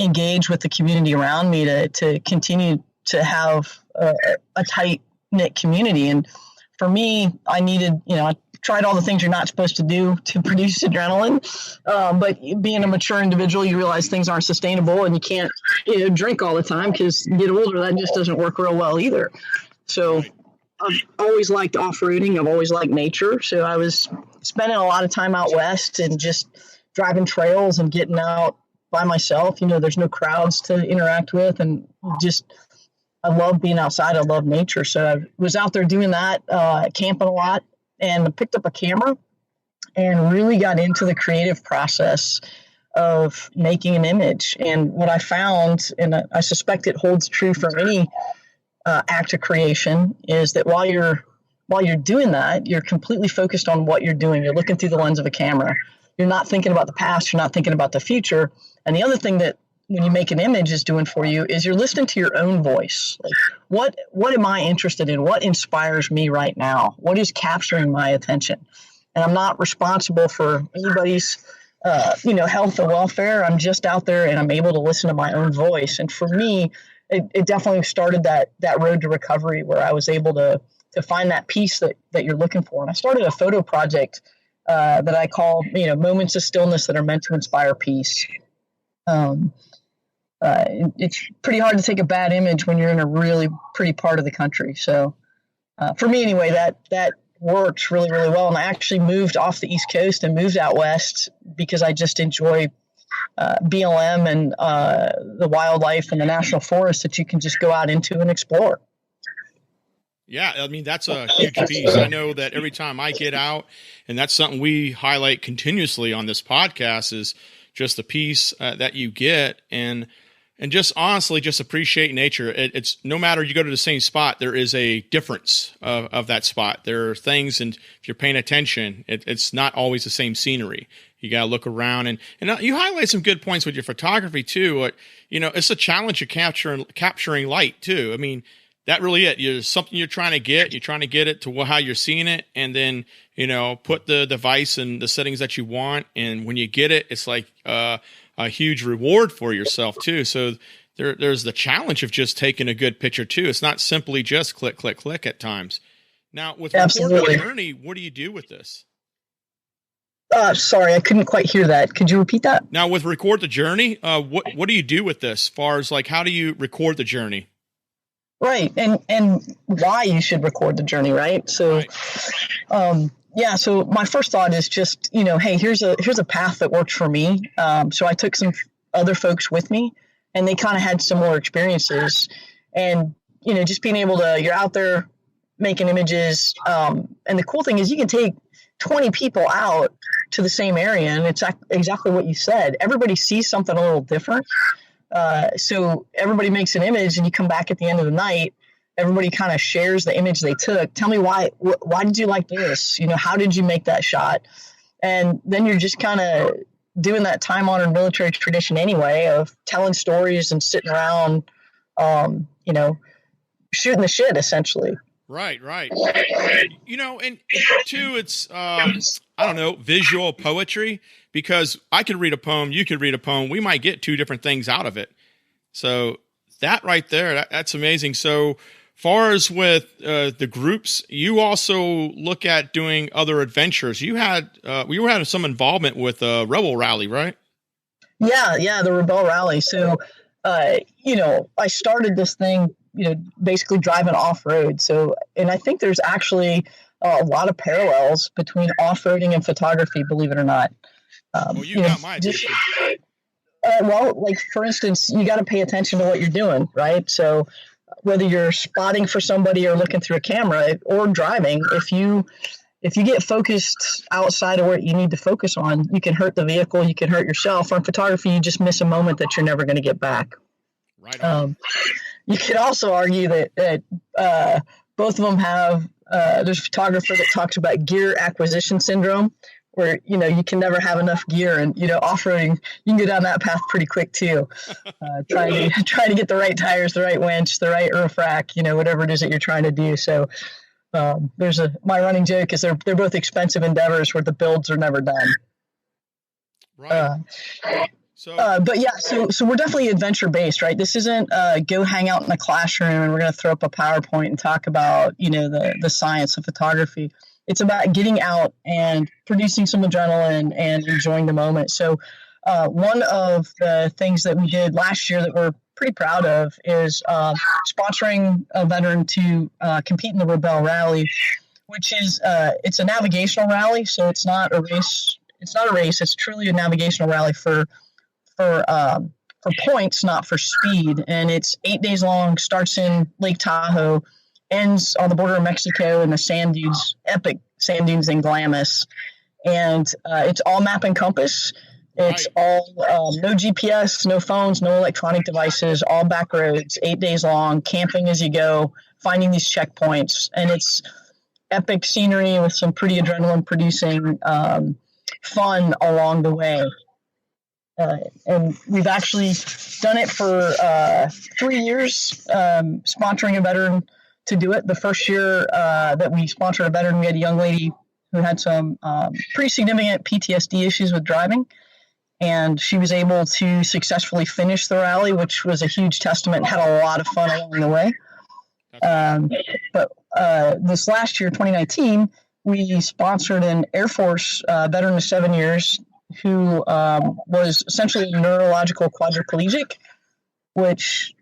engage with the community around me to continue to have a tight knit community? And for me, I needed, I tried all the things you're not supposed to do to produce adrenaline. But being a mature individual, you realize things aren't sustainable, and you can't, drink all the time, because you get older, that just doesn't work real well either. So I've always liked off-roading. I've always liked nature. So I was spending a lot of time out west and just driving trails and getting out by myself. There's no crowds to interact with, and I love being outside. I love nature. So I was out there doing that, camping a lot, and picked up a camera and really got into the creative process of making an image. And what I found, and I suspect it holds true for any act of creation, is that while you're doing that, you're completely focused on what you're doing. You're looking through the lens of a camera. You're not thinking about the past. You're not thinking about the future. And the other thing that when you make an image is doing for you is you're listening to your own voice. Like, what am I interested in? What inspires me right now? What is capturing my attention? And I'm not responsible for anybody's, health or welfare. I'm just out there and I'm able to listen to my own voice. And for me, it definitely started that road to recovery, where I was able to find that piece that you're looking for. And I started a photo project that I call, moments of stillness that are meant to inspire peace. It's pretty hard to take a bad image when you're in a really pretty part of the country. So for me anyway, that works really, really well. And I actually moved off the East Coast and moved out west because I just enjoy BLM and the wildlife and the national forest that you can just go out into and explore. Yeah, I mean, that's a huge piece. I know that every time I get out, and that's something we highlight continuously on this podcast, is just the piece that you get, and just honestly, just appreciate nature. It's no matter you go to the same spot, there is a difference of that spot. There are things, and if you're paying attention, it's not always the same scenery. You got to look around, and you highlight some good points with your photography too. It's a challenge of capturing light too. I mean, that really it. There's something you're trying to get. You're trying to get it to how you're seeing it, and then put the device and the settings that you want. And when you get it, it's like a huge reward for yourself too. So there's the challenge of just taking a good picture too. It's not simply just click, click, click at times. Now with Record the Journey, what do you do with this? Sorry, I couldn't quite hear that. Could you repeat that? Now with Record the Journey, what do you do with this? As far as like, how do you record the journey? Right. And why you should record the journey. Right. So, Right. Yeah. So my first thought is just, hey, here's a path that worked for me. So I took some other folks with me, and they kind of had similar experiences, and, just being able to, you're out there making images. And the cool thing is you can take 20 people out to the same area, and it's exactly what you said. Everybody sees something a little different. So everybody makes an image, and you come back at the end of the night, everybody kind of shares the image they took. Tell me why did you like this? How did you make that shot? And then you're just kind of doing that time-honored military tradition anyway of telling stories and sitting around, shooting the shit essentially. Right. And two, it's, visual poetry, because I could read a poem, you could read a poem. We might get two different things out of it. So that right there, that's amazing. So far as with the groups, you also look at doing other adventures. You had some involvement with Rebel Rally, right? Yeah, the Rebel Rally. So, I started this thing, basically driving off road. So, and I think there's actually a lot of parallels between off roading and photography, believe it or not. Well, you got my attention. Like for instance, you got to pay attention to what you're doing, right? So, whether you're spotting for somebody or looking through a camera or driving, if you get focused outside of what you need to focus on, you can hurt the vehicle, you can hurt yourself. On photography, you just miss a moment that you're never going to get back. Right on. You could also argue that both of them have. There's a photographer that talks about gear acquisition syndrome, where you can never have enough gear, and off-roading, you can go down that path pretty quick too. Trying to get the right tires, the right winch, the right roof rack, whatever it is that you're trying to do. So my running joke is they're both expensive endeavors where the builds are never done. Right. But yeah, so we're definitely adventure based, right? This isn't go hang out in a classroom and we're going to throw up a PowerPoint and talk about the science of photography. It's about getting out and producing some adrenaline and enjoying the moment. So one of the things that we did last year that we're pretty proud of is sponsoring a veteran to compete in the Rebel Rally, which is it's a navigational rally. So it's not a race. It's truly a navigational rally for points, not for speed. And it's 8 days long, starts in Lake Tahoe, ends on the border of Mexico in the sand dunes, epic sand dunes in Glamis. And it's all map and compass. It's all no GPS, no phones, no electronic devices, all back roads, 8 days long, camping as you go, finding these checkpoints. And it's epic scenery with some pretty adrenaline producing fun along the way. And we've actually done it for 3 years, sponsoring a veteran to do it. The first year that we sponsored a veteran, we had a young lady who had some pretty significant PTSD issues with driving, and she was able to successfully finish the rally, which was a huge testament, and had a lot of fun along the way. But this last year, 2019, we sponsored an Air Force veteran of 7 years who was essentially a neurological quadriplegic, which,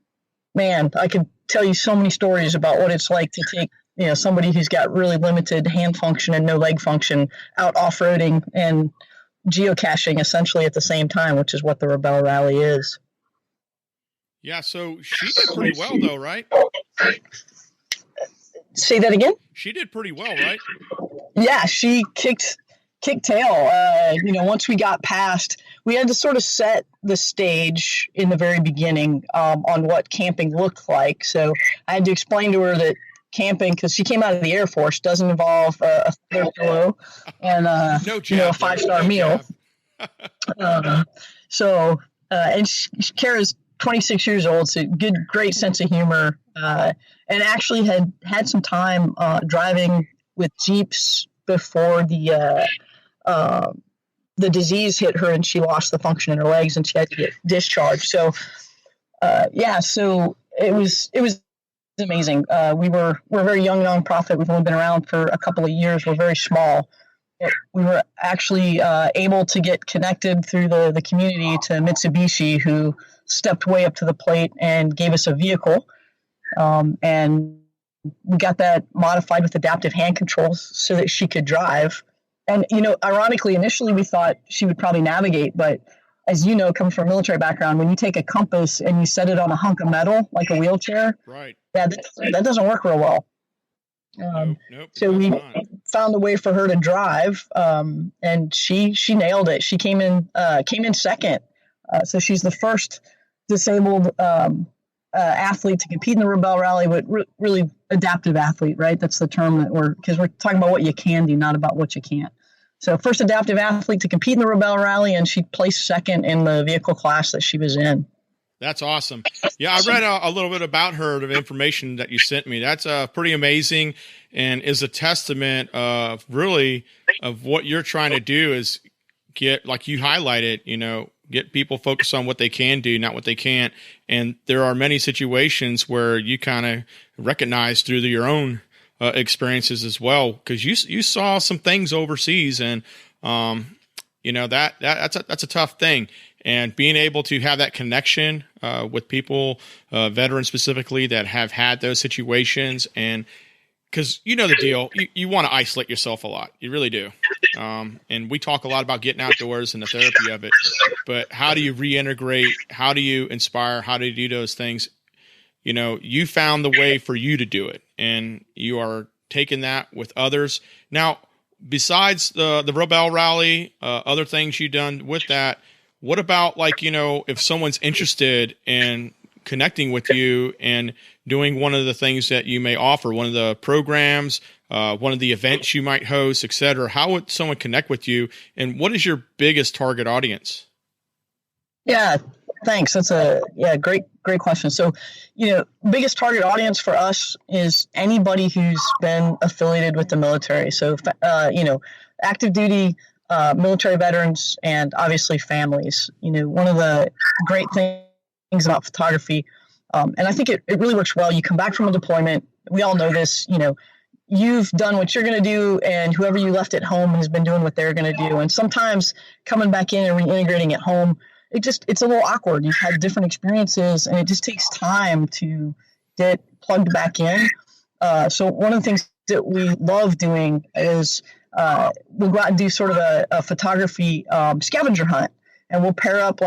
man, I could tell you so many stories about what it's like to take somebody who's got really limited hand function and no leg function out off-roading and geocaching essentially at the same time, which is what the Rebel Rally is. Yeah, so she did pretty well though, right? Say that again? She did pretty well, right? Yeah, she kicked tail. Once we got past, we had to sort of set the stage in the very beginning on what camping looked like. So I had to explain to her that camping, because she came out of the Air Force, doesn't involve a third pillow and a 5-star meal. And Kara's 26 years old, so great sense of humor, and actually had some time driving with Jeeps before the disease hit her and she lost the function in her legs and she had to get discharged. So so it was amazing. We're a very young nonprofit. We've only been around for a couple of years. We're very small. We were actually able to get connected through the community to Mitsubishi, who stepped way up to the plate and gave us a vehicle. And we got that modified with adaptive hand controls so that she could drive. And, ironically, initially we thought she would probably navigate, but as you know, coming from a military background, when you take a compass and you set it on a hunk of metal, like a wheelchair, right? Yeah, that doesn't work real well. Nope, so we found a way for her to drive, and she nailed it. She came in second. So she's the first disabled athlete to compete in the Rebel Rally, but really adaptive athlete, right? That's the term because we're talking about what you can do, not about what you can't. So first adaptive athlete to compete in the Rebel Rally, and she placed second in the vehicle class that she was in. That's awesome. Yeah, I read a little bit about her, the information that you sent me. That's pretty amazing and is a testament of what you're trying to do is get, like you highlighted, get people focused on what they can do, not what they can't. And there are many situations where you kind of recognize through your own experiences as well, because you saw some things overseas, and that's a tough thing. And being able to have that connection with people, veterans specifically, that have had those situations, and because you know the deal, you want to isolate yourself a lot. You really do. And we talk a lot about getting outdoors and the therapy of it. But how do you reintegrate? How do you inspire? How do you do those things? You found the way for you to do it, and you are taking that with others. Now, besides the Rebel Rally, other things you've done with that, what about if someone's interested in connecting with you and doing one of the things that you may offer, one of the programs, one of the events you might host, et cetera? How would someone connect with you, and what is your biggest target audience? Yeah, thanks. That's a great question. So, biggest target audience for us is anybody who's been affiliated with the military. So, active duty, military veterans, and obviously families. One of the great things about photography, and I think it really works well. You come back from a deployment. We all know this. You've done what you're going to do, and whoever you left at home has been doing what they're going to do. And sometimes coming back in and reintegrating at home, it's a little awkward. You've had different experiences, and it just takes time to get plugged back in. So one of the things that we love doing is we'll go out and do sort of a photography scavenger hunt, and we'll pair up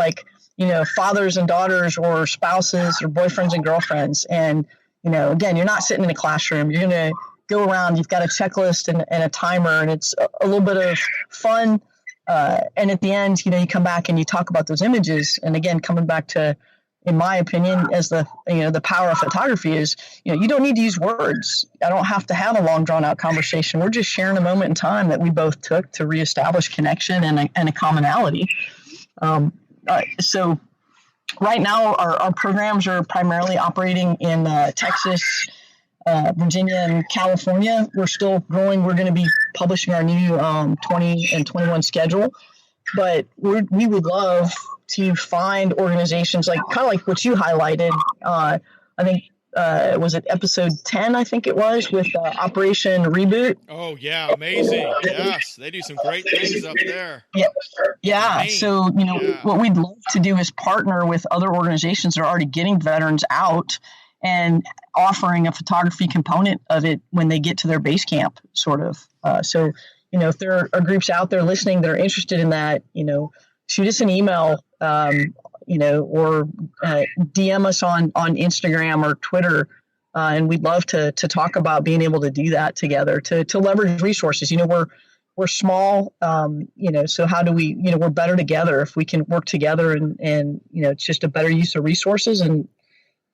fathers and daughters, or spouses, or boyfriends and girlfriends. And, again, you're not sitting in a classroom. You're going to go around. You've got a checklist and a timer, and it's a little bit of fun. And at the end, you come back and you talk about those images. And again, coming back to, in my opinion, as the power of photography is, you don't need to use words. I don't have to have a long drawn out conversation. We're just sharing a moment in time that we both took to reestablish connection and a commonality. So right now our programs are primarily operating in Texas, Virginia, and California. We're still growing. We're going to be publishing our new 20 and 21 schedule, but we would love to find organizations kind of like what you highlighted. I think was it episode 10? I think it was, with Operation Reboot. Oh yeah, amazing! Yes, they do some great things up there. Yeah. So what we'd love to do is partner with other organizations that are already getting veterans out and offering a photography component of it when they get to their base camp, sort of. So, if there are groups out there listening that are interested in that, shoot us an email, or DM us on Instagram or Twitter. And we'd love to talk about being able to do that together, to leverage resources. We're small, so how do we, we're better together if we can work together, and it's just a better use of resources, and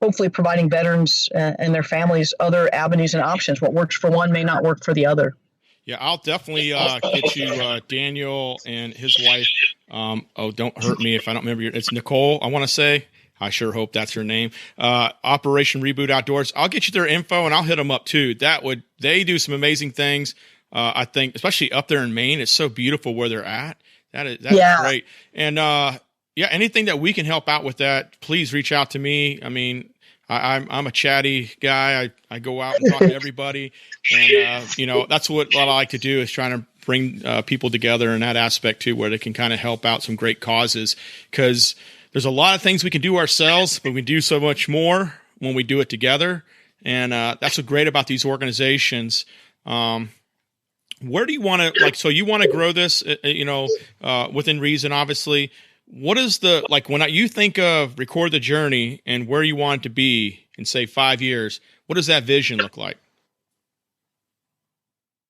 hopefully providing veterans and their families other avenues and options. What works for one may not work for the other. Yeah, I'll definitely get you Daniel and his wife. Don't hurt me if I don't remember it's Nicole, I want to say. I sure hope that's her name. Operation Reboot Outdoors. I'll get you their info, and I'll hit them up too. They do some amazing things. I think, especially up there in Maine, it's so beautiful where they're at. That is great. And anything that we can help out with that, please reach out to me. I mean, I'm a chatty guy. I go out and talk to everybody, and that's what I like to do, is trying to bring people together in that aspect too, where they can kind of help out some great causes. Because there's a lot of things we can do ourselves, but we do so much more when we do it together. And that's what's great about these organizations. Where do you want to so you want to grow this? Within reason, obviously. What is when you think of Record the Journey and where you want it to be in, say, 5 years, what does that vision look like?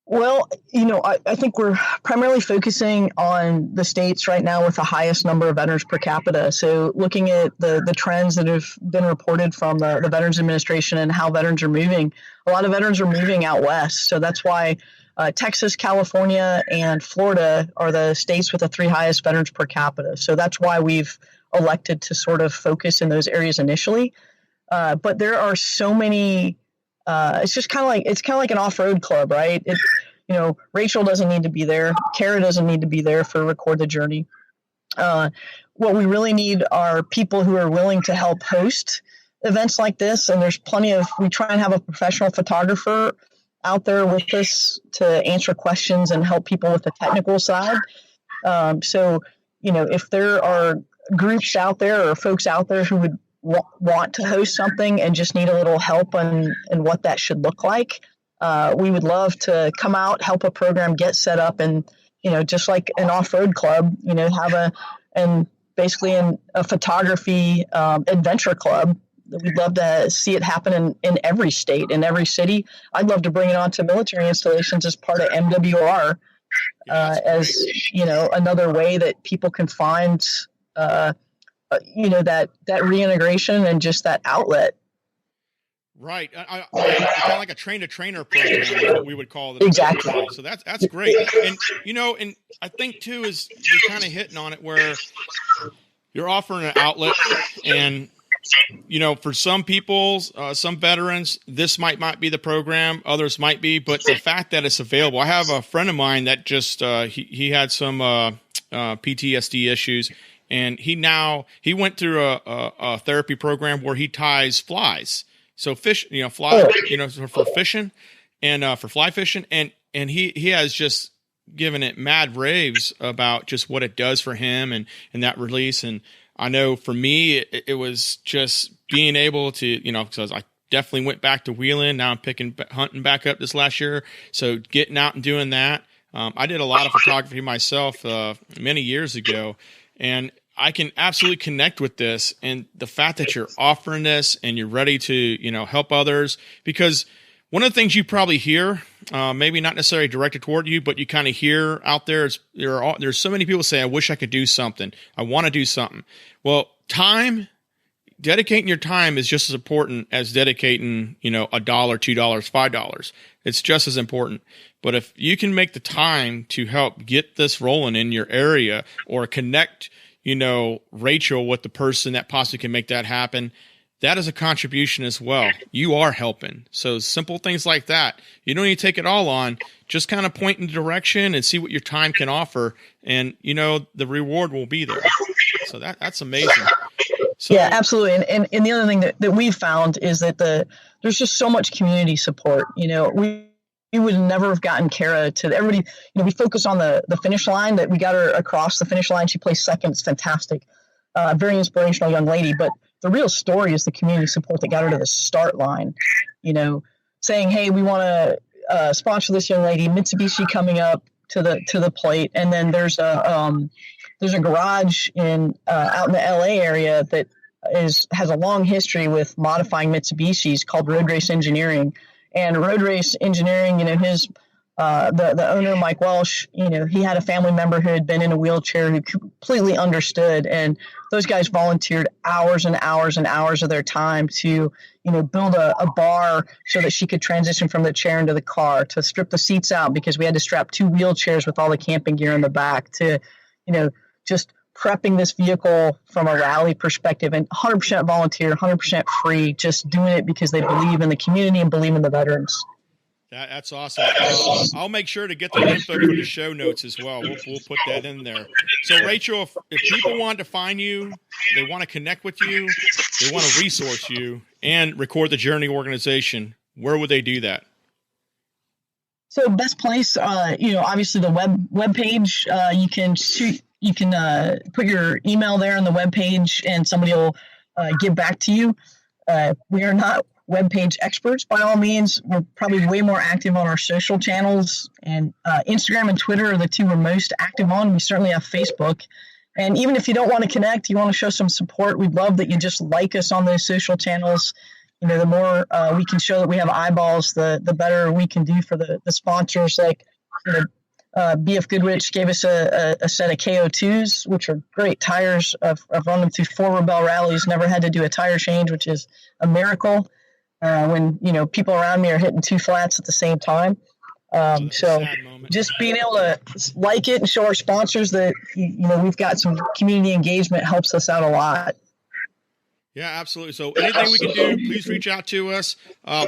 Well, I think we're primarily focusing on the states right now with the highest number of veterans per capita. So looking at the trends that have been reported from the Veterans Administration and how veterans are moving, a lot of veterans are moving out west. So that's why Texas, California, and Florida are the states with the 3 highest veterans per capita. So that's why we've elected to sort of focus in those areas initially. But there are so many. It's kind of like an off-road club, right? Rachel doesn't need to be there. Kara doesn't need to be there for Record the Journey. What we really need are people who are willing to help host events like this. And there's we try and have a professional photographer out there with us to answer questions and help people with the technical side. So, if there are groups out there or folks out there who would want to host something and just need a little help on what that should look like, we would love to come out, help a program get set up, and, just like an off-road club, have basically a photography adventure club. We'd love to see it happen in every state, in every city. I'd love to bring it on to military installations as part of MWR, as another way that people can find that reintegration and just that outlet. Right. Kind of like a train-to-trainer program is what we would call it. Exactly. So that's great. And, and I think, too, is you're kind of hitting on it where you're offering an outlet. And, for some people, some veterans, this might be the program. Others might be. But the fact that it's available. I have a friend of mine that just he had some PTSD issues. And he went through a therapy program where he ties flies. So fish, for fishing and for fly fishing. And he has just given it mad raves about just what it does for him and that release. And I know for me, it was just being able to, because I definitely went back to wheeling. Now I'm hunting back up this last year. So getting out and doing that. I did a lot of photography myself many years ago, and I can absolutely connect with this, and the fact that you're offering this and you're ready to, help others, because one of the things you probably hear, maybe not necessarily directed toward you, but you kind of hear out there is there's so many people say, I wish I could do something. I want to do something. Well, dedicating your time is just as important as dedicating, $1, $2, $5. It's just as important. But if you can make the time to help get this rolling in your area or connect Rachel with the person that possibly can make that happen, that is a contribution as well. You are helping. So simple things like that. You don't need to take it all on. Just kind of point in the direction and see what your time can offer. And, the reward will be there. So that's amazing. So, yeah, absolutely. And the other thing that we've found is that there's just so much community support. We would never have gotten Kara to everybody. We focus on the finish line, that we got her across the finish line. She placed second. It's fantastic. Very inspirational young lady. But the real story is the community support that got her to the start line, saying, hey, we want to sponsor this young lady. Mitsubishi coming up to the plate. And then there's a garage out in the LA area that has a long history with modifying Mitsubishis called Road Race Engineering. And Road Race Engineering, his the owner, Mike Welsh, he had a family member who had been in a wheelchair who completely understood. And those guys volunteered hours and hours and hours of their time to, build a bar so that she could transition from the chair into the car, to strip the seats out because we had to strap 2 wheelchairs with all the camping gear in the back, to, just prepping this vehicle from a rally perspective, and 100% volunteer, 100% free, just doing it because they believe in the community and believe in the veterans. That's awesome. I'll make sure to get the info for the show notes as well. We'll put that in there. So, Rachel, if people want to find you, they want to connect with you, they want to resource you, and Record the Journey organization, where would they do that? So, best place, obviously the web page. You can put your email there on the webpage, and somebody will get back to you. We are not webpage experts by all means. We're probably way more active on our social channels, and Instagram and Twitter are the two we're most active on. We certainly have Facebook. And even if you don't want to connect, you want to show some support, we'd love that you just like us on those social channels. The more we can show that we have eyeballs, the better we can do for the sponsors. Like, BF Goodrich gave us a set of KO2s, which are great tires. I've run them through 4 Rebel rallies, never had to do a tire change, which is a miracle when, people around me are hitting 2 flats at the same time. So just being able to like it and show our sponsors that, we've got some community engagement helps us out a lot. Yeah, absolutely. So anything we can do, please reach out to us.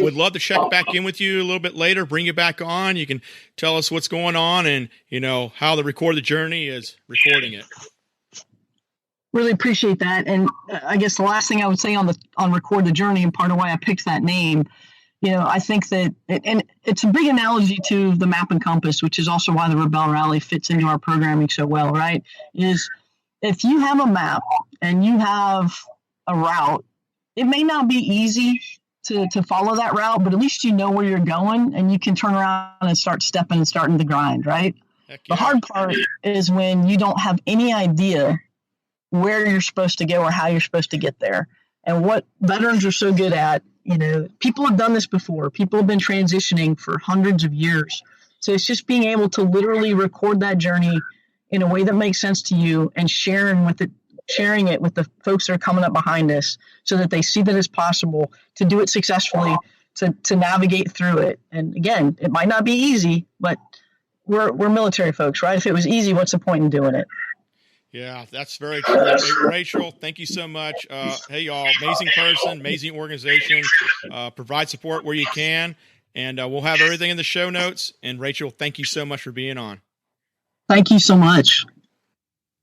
We'd love to check back in with you a little bit later, bring you back on. You can tell us what's going on and, how the Record the Journey is recording it. Really appreciate that. And I guess the last thing I would say on Record the Journey, and part of why I picked that name, I think that, and it's a big analogy to the map and compass, which is also why the Rebel Rally fits into our programming so well, right? Is if you have a map and you have a route, it may not be easy to follow that route, but at least you know where you're going and you can turn around and start stepping and starting the grind, right? Heck The yeah. hard part is when you don't have any idea where you're supposed to go or how you're supposed to get there. And what veterans are so good at, people have done this before. People have been transitioning for hundreds of years. So it's just being able to literally record that journey in a way that makes sense to you and sharing it with the folks that are coming up behind us so that they see that it's possible to do it successfully, to navigate through it. And again, it might not be easy, but we're military folks, right? If it was easy, what's the point in doing it? Yeah, that's very true. Hey, Rachel, thank you so much. Hey, y'all, amazing person, amazing organization. Provide support where you can, and we'll have everything in the show notes. And Rachel, thank you so much for being on. Thank you so much.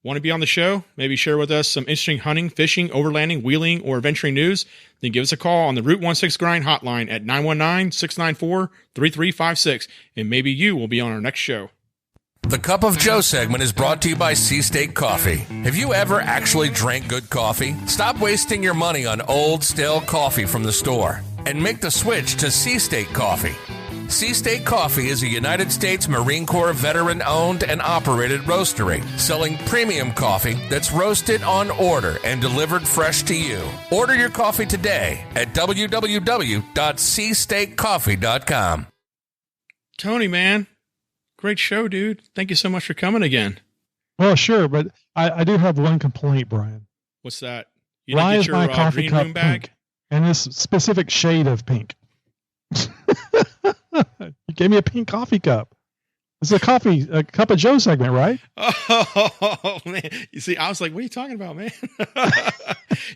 Want to be on the show? Maybe share with us some interesting hunting, fishing, overlanding, wheeling, or adventuring news? Then give us a call on the Route 16 Grind hotline at 919-694-3356, and maybe you will be on our next show. The Cup of Joe segment is brought to you by Seastate Coffee. Have you ever actually drank good coffee? Stop wasting your money on old, stale coffee from the store and make the switch to Seastate Coffee. Seastate Coffee is a United States Marine Corps veteran-owned and operated roastery, selling premium coffee that's roasted on order and delivered fresh to you. Order your coffee today at www.seastatecoffee.com. Tony, man, great show, dude. Thank you so much for coming again. Well, sure, but I do have one complaint, Brian. What's that? You Why didn't is get my your coffee green cup room bag? pink? And this specific shade of pink. You gave me a pink coffee cup. It's a Cup of Joe segment, right? Oh, man. You see, I was like, what are you talking about, man?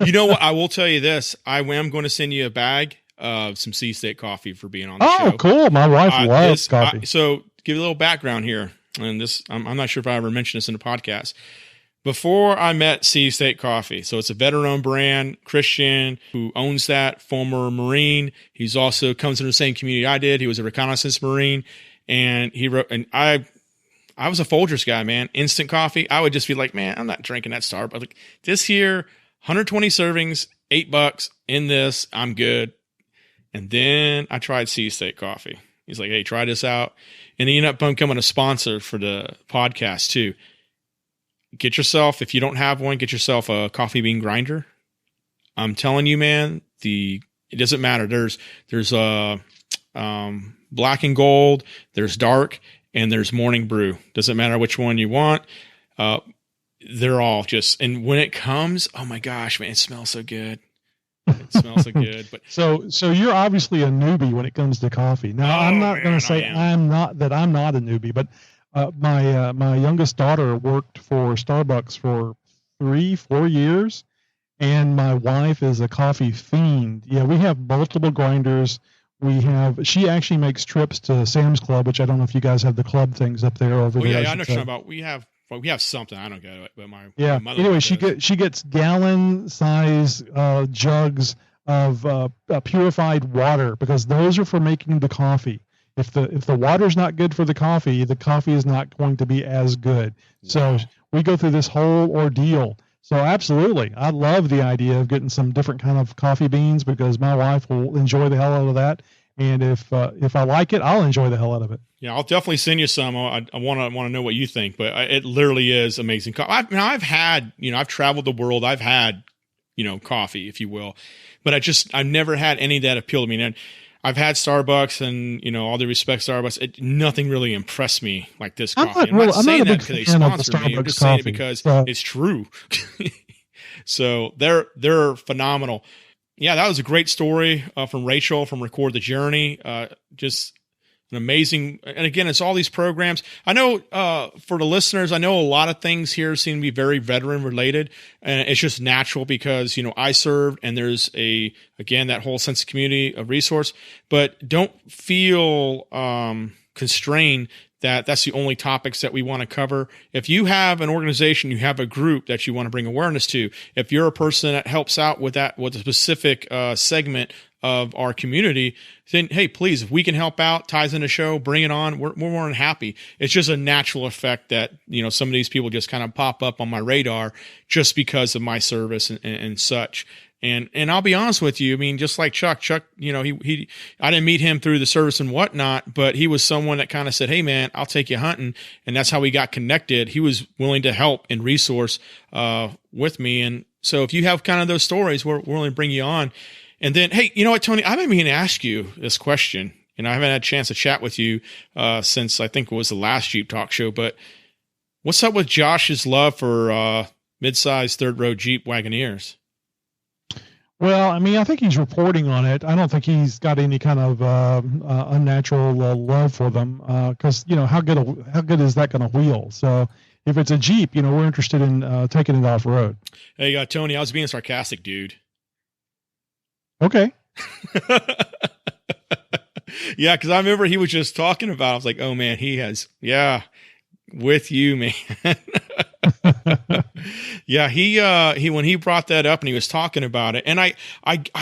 You know what? I will tell you this. I am going to send you a bag of some Seastate coffee for being on the show. Oh, cool. My wife loves coffee. So give you a little background here. And this, I'm not sure if I ever mentioned this in the podcast. Before I met Seastate Coffee, so it's a veteran-owned brand, Christian, who owns that, former Marine. He's also comes from the same community I did. He was a reconnaissance Marine, and he wrote. And I was a Folgers guy, man. Instant coffee. I would just be like, man, I'm not drinking that Starbucks. Like this here, 120 servings, $8 in this. I'm good. And then I tried Seastate Coffee. He's like, hey, try this out, and he ended up becoming a sponsor for the podcast too. Get yourself, if you don't have one, get yourself a coffee bean grinder. I'm telling you, man, it doesn't matter. There's black and gold, there's dark, and there's morning brew. Doesn't matter which one you want. They're all just, and when it comes, oh my gosh, man, it smells so good. It smells so good. But so you're obviously a newbie when it comes to coffee. Now, I'm not going to say I'm not a newbie, but my youngest daughter worked for Starbucks for 3-4 years, and my wife is a coffee fiend. Yeah, we have multiple grinders. She actually makes trips to Sam's Club, which I don't know if you guys have the club things up there over there. Yeah, I know what about. We have something. I don't get it, but my mother. Anyway, she gets gallon size jugs of purified water, because those are for making the coffee. If the water's not good for the coffee is not going to be as good. So we go through this whole ordeal. So absolutely, I love the idea of getting some different kind of coffee beans, because my wife will enjoy the hell out of that. And if I like it, I'll enjoy the hell out of it. Yeah, I'll definitely send you some. I want to know what you think, but it literally is amazing. I've had, I've traveled the world. I've had, coffee, if you will, but I've never had any that appeal to me. And I've had Starbucks, and all due respect, Starbucks, nothing really impressed me like this coffee. I'm not saying that because they sponsor me. I'm just saying it because it's true. So they're phenomenal. Yeah, that was a great story from Rachel from Record the Journey. Just an amazing, and again, it's all these programs. I know for the listeners, I know a lot of things here seem to be very veteran related, and it's just natural because, I served, and there's that whole sense of community, of resource, but don't feel constrained that's the only topics that we want to cover. If you have an organization, you have a group that you want to bring awareness to, if you're a person that helps out with a specific segment of our community, then hey, please, if we can help out, ties in the show, bring it on. We're more than happy. It's just a natural effect that, some of these people just kind of pop up on my radar just because of my service and such. And I'll be honest with you. I mean, just like Chuck, I didn't meet him through the service and whatnot, but he was someone that kind of said, hey man, I'll take you hunting. And that's how we got connected. He was willing to help and resource, with me. And so if you have kind of those stories, we're willing to bring you on. And then, hey, you know what, Tony, I've been meaning to ask you this question, and I haven't had a chance to chat with you, since I think it was the last Jeep Talk show, but what's up with Josh's love for, mid-size third row Jeep Wagoneers? Well, I mean, I think he's reporting on it. I don't think he's got any kind of unnatural love for them, because how good is that going to wheel? So if it's a Jeep, we're interested in taking it off road. Hey, Tony, I was being sarcastic, dude. Okay. Yeah, because I remember he was just talking about. I was like, oh man, with you, man. Yeah, he when he brought that up and he was talking about it, and I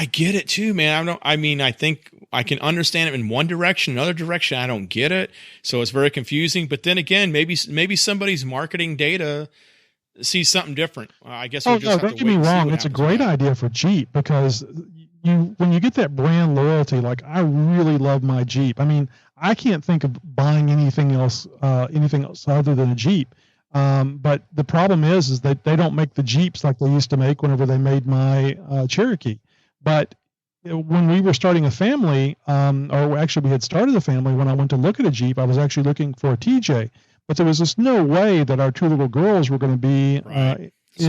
get it too, man. I think I can understand it in one direction, another direction I don't get it, so it's very confusing. But then again, maybe somebody's marketing data sees something different. I guess. Don't get me wrong. It's a great idea for Jeep, because when you get that brand loyalty, like I really love my Jeep. I mean, I can't think of buying anything else other than a Jeep. But the problem is that they don't make the Jeeps like they used to make whenever they made my Cherokee. But when we were starting a family, or actually we had started a family, when I went to look at a Jeep, I was actually looking for a TJ. But there was just no way that our two little girls were going to be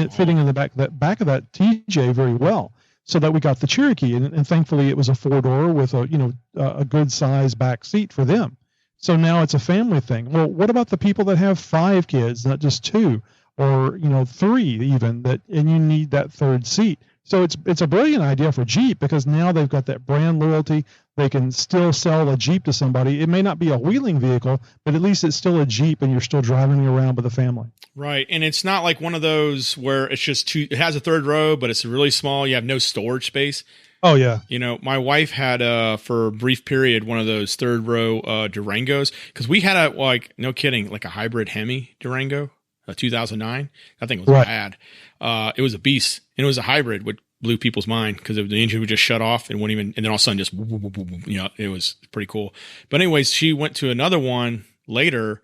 fitting in the back of that TJ very well. So that we got the Cherokee, and thankfully it was a 4-door with a good size back seat for them. So now it's a family thing. Well, what about the people that have 5 kids, not just 2, or 3 even, and you need that third seat? So it's a brilliant idea for Jeep, because now they've got that brand loyalty. They can still sell a Jeep to somebody. It may not be a wheeling vehicle, but at least it's still a Jeep, and you're still driving it around with a family. Right, and it's not like one of those where it's just it has a third row, but it's really small. You have no storage space. Oh yeah. My wife had for a brief period one of those third row Durangos, because we had no kidding, like a hybrid Hemi Durango, a 2009. That thing was bad. It was a beast, and it was a hybrid, which blew people's mind because the engine would just shut off and wouldn't even, and then all of a sudden just, it was pretty cool. But anyways, she went to another one later,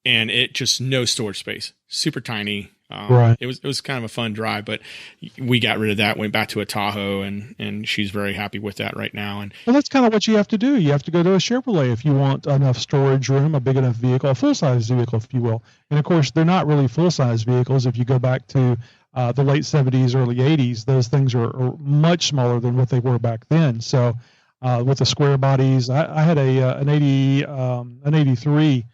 and it just no storage space, super tiny. It was kind of a fun drive, but we got rid of that, went back to a Tahoe, and she's very happy with that right now. And well, that's kind of what you have to do. You have to go to a Chevrolet if you want enough storage room, a big enough vehicle, a full-size vehicle, if you will. And of course, they're not really full-size vehicles. If you go back to the late 70s, early 80s, those things are much smaller than what they were back then. So with the square bodies, I had an 83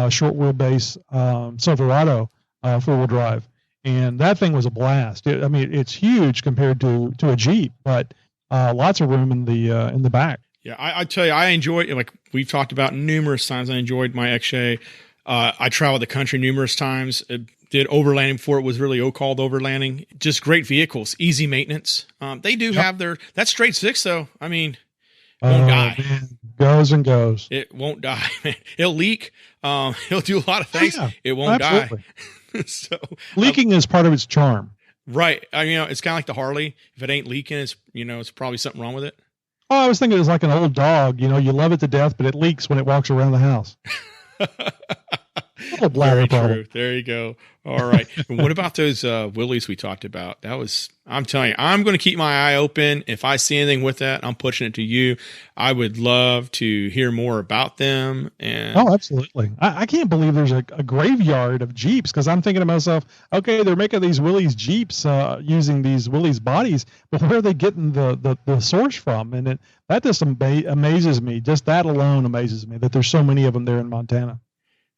short wheelbase Silverado. 4-wheel drive, and that thing was a blast. It's huge compared to a Jeep, but lots of room in the back. Yeah, I tell you, I enjoy, like we've talked about numerous times, I enjoyed my XJ. I traveled the country numerous times. Did overlanding before it was really called overlanding. Just great vehicles, easy maintenance. They do have that straight 6 though. It won't die. Man, goes and goes. It won't die, man. It'll leak. It'll do a lot of things. Yeah, it won't die. So leaking is part of its charm. Right. It's kind of like the Harley. If it ain't leaking, it's probably something wrong with it. Oh, I was thinking it was like an old dog. You love it to death, but it leaks when it walks around the house. Very true. There you go. All right. And what about those Willys we talked about? I'm telling you, I'm going to keep my eye open. If I see anything with that, I'm pushing it to you. I would love to hear more about them. Oh, absolutely. I can't believe there's a graveyard of Jeeps, because I'm thinking to myself, okay, they're making these Willys Jeeps using these Willys bodies, but where are they getting the source from? And that just amazes me. Just that alone amazes me, that there's so many of them there in Montana.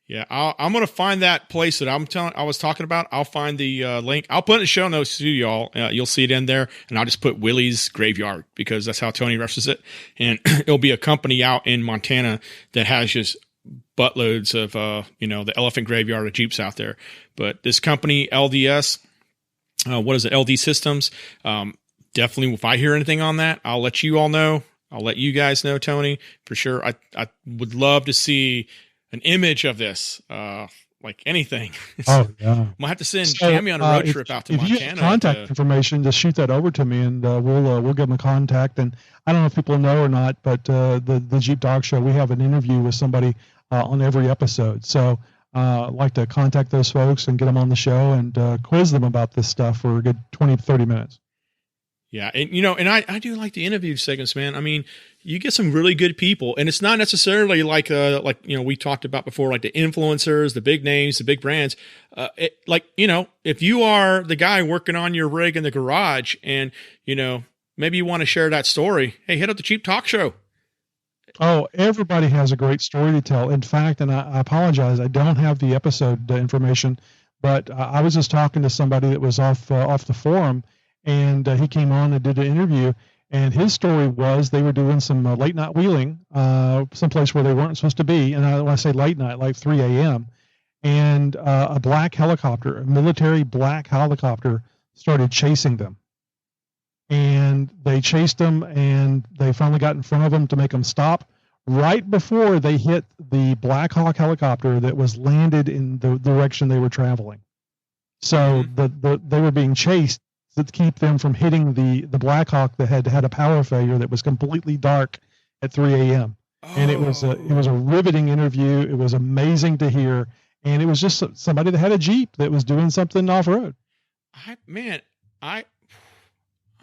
Yeah, I'm going to find that place that I was talking about. I'll find the link. I'll put it in the show notes to y'all. You'll see it in there, and I'll just put Willys Graveyard, because that's how Tony references it. And it'll be a company out in Montana that has just buttloads of, the elephant graveyard of Jeeps out there. But this company, LDS, LD Systems, definitely, if I hear anything on that, I'll let you all know. I'll let you guys know, Tony, for sure. I would love to see an image of this, like anything. Oh, yeah. Might have to send Jamie on a road trip out to Montana. If you have contact information, just shoot that over to me, and we'll give them a contact. And I don't know if people know or not, but the Jeep Dog Show, we have an interview with somebody on every episode. So I'd like to contact those folks and get them on the show and quiz them about this stuff for a good 20, 30 minutes. Yeah. And I do like the interview segments, man. I mean, you get some really good people, and it's not necessarily like we talked about before, like the influencers, the big names, the big brands. If you are the guy working on your rig in the garage and, maybe you want to share that story, hey, hit up the Jeep Talk Show. Oh, everybody has a great story to tell. In fact, and I apologize, I don't have the episode information, but I was just talking to somebody that was off the forum, and he came on and did an interview, and his story was they were doing some late night wheeling, someplace where they weren't supposed to be. And when I say late night, like 3 a.m., and a black helicopter, a military black helicopter, started chasing them. And they chased them, and they finally got in front of them to make them stop right before they hit the Black Hawk helicopter that was landed in the direction they were traveling. So they were being chased to keep them from hitting the Black Hawk that had a power failure that was completely dark at 3 a.m. Oh. And it was a riveting interview. It was amazing to hear, and it was just somebody that had a Jeep that was doing something off road.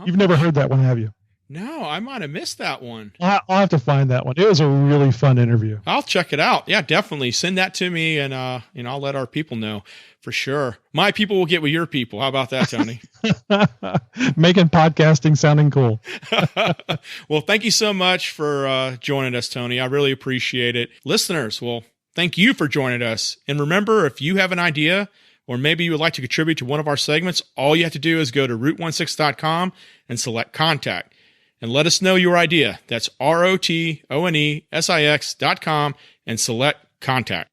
You've never heard that one, have you? No, I might have missed that one. I'll have to find that one. It was a really fun interview. I'll check it out. Yeah, definitely. Send that to me, and I'll let our people know for sure. My people will get with your people. How about that, Tony? Making podcasting sounding cool. Well, thank you so much for joining us, Tony. I really appreciate it. Listeners, well, thank you for joining us. And remember, if you have an idea, or maybe you would like to contribute to one of our segments, all you have to do is go to route16.com and select contact. And let us know your idea. That's ROTONESIX.com and select contact.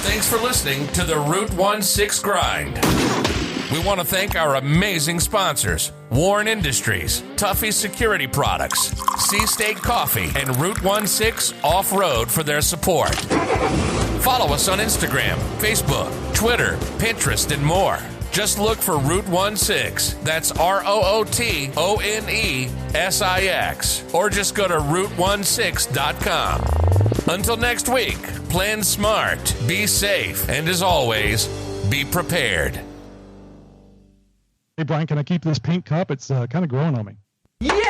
Thanks for listening to the Route 16 Grind. We want to thank our amazing sponsors, Warren Industries, Tuffy Security Products, Seastate Coffee, and Route 16 Off-Road for their support. Follow us on Instagram, Facebook, Twitter, Pinterest, and more. Just look for Route 16. That's ROOTONESIX. Or just go to route16.com. Until next week, plan smart, be safe, and as always, be prepared. Hey, Brian, can I keep this pink cup? It's kind of growing on me. Yeah!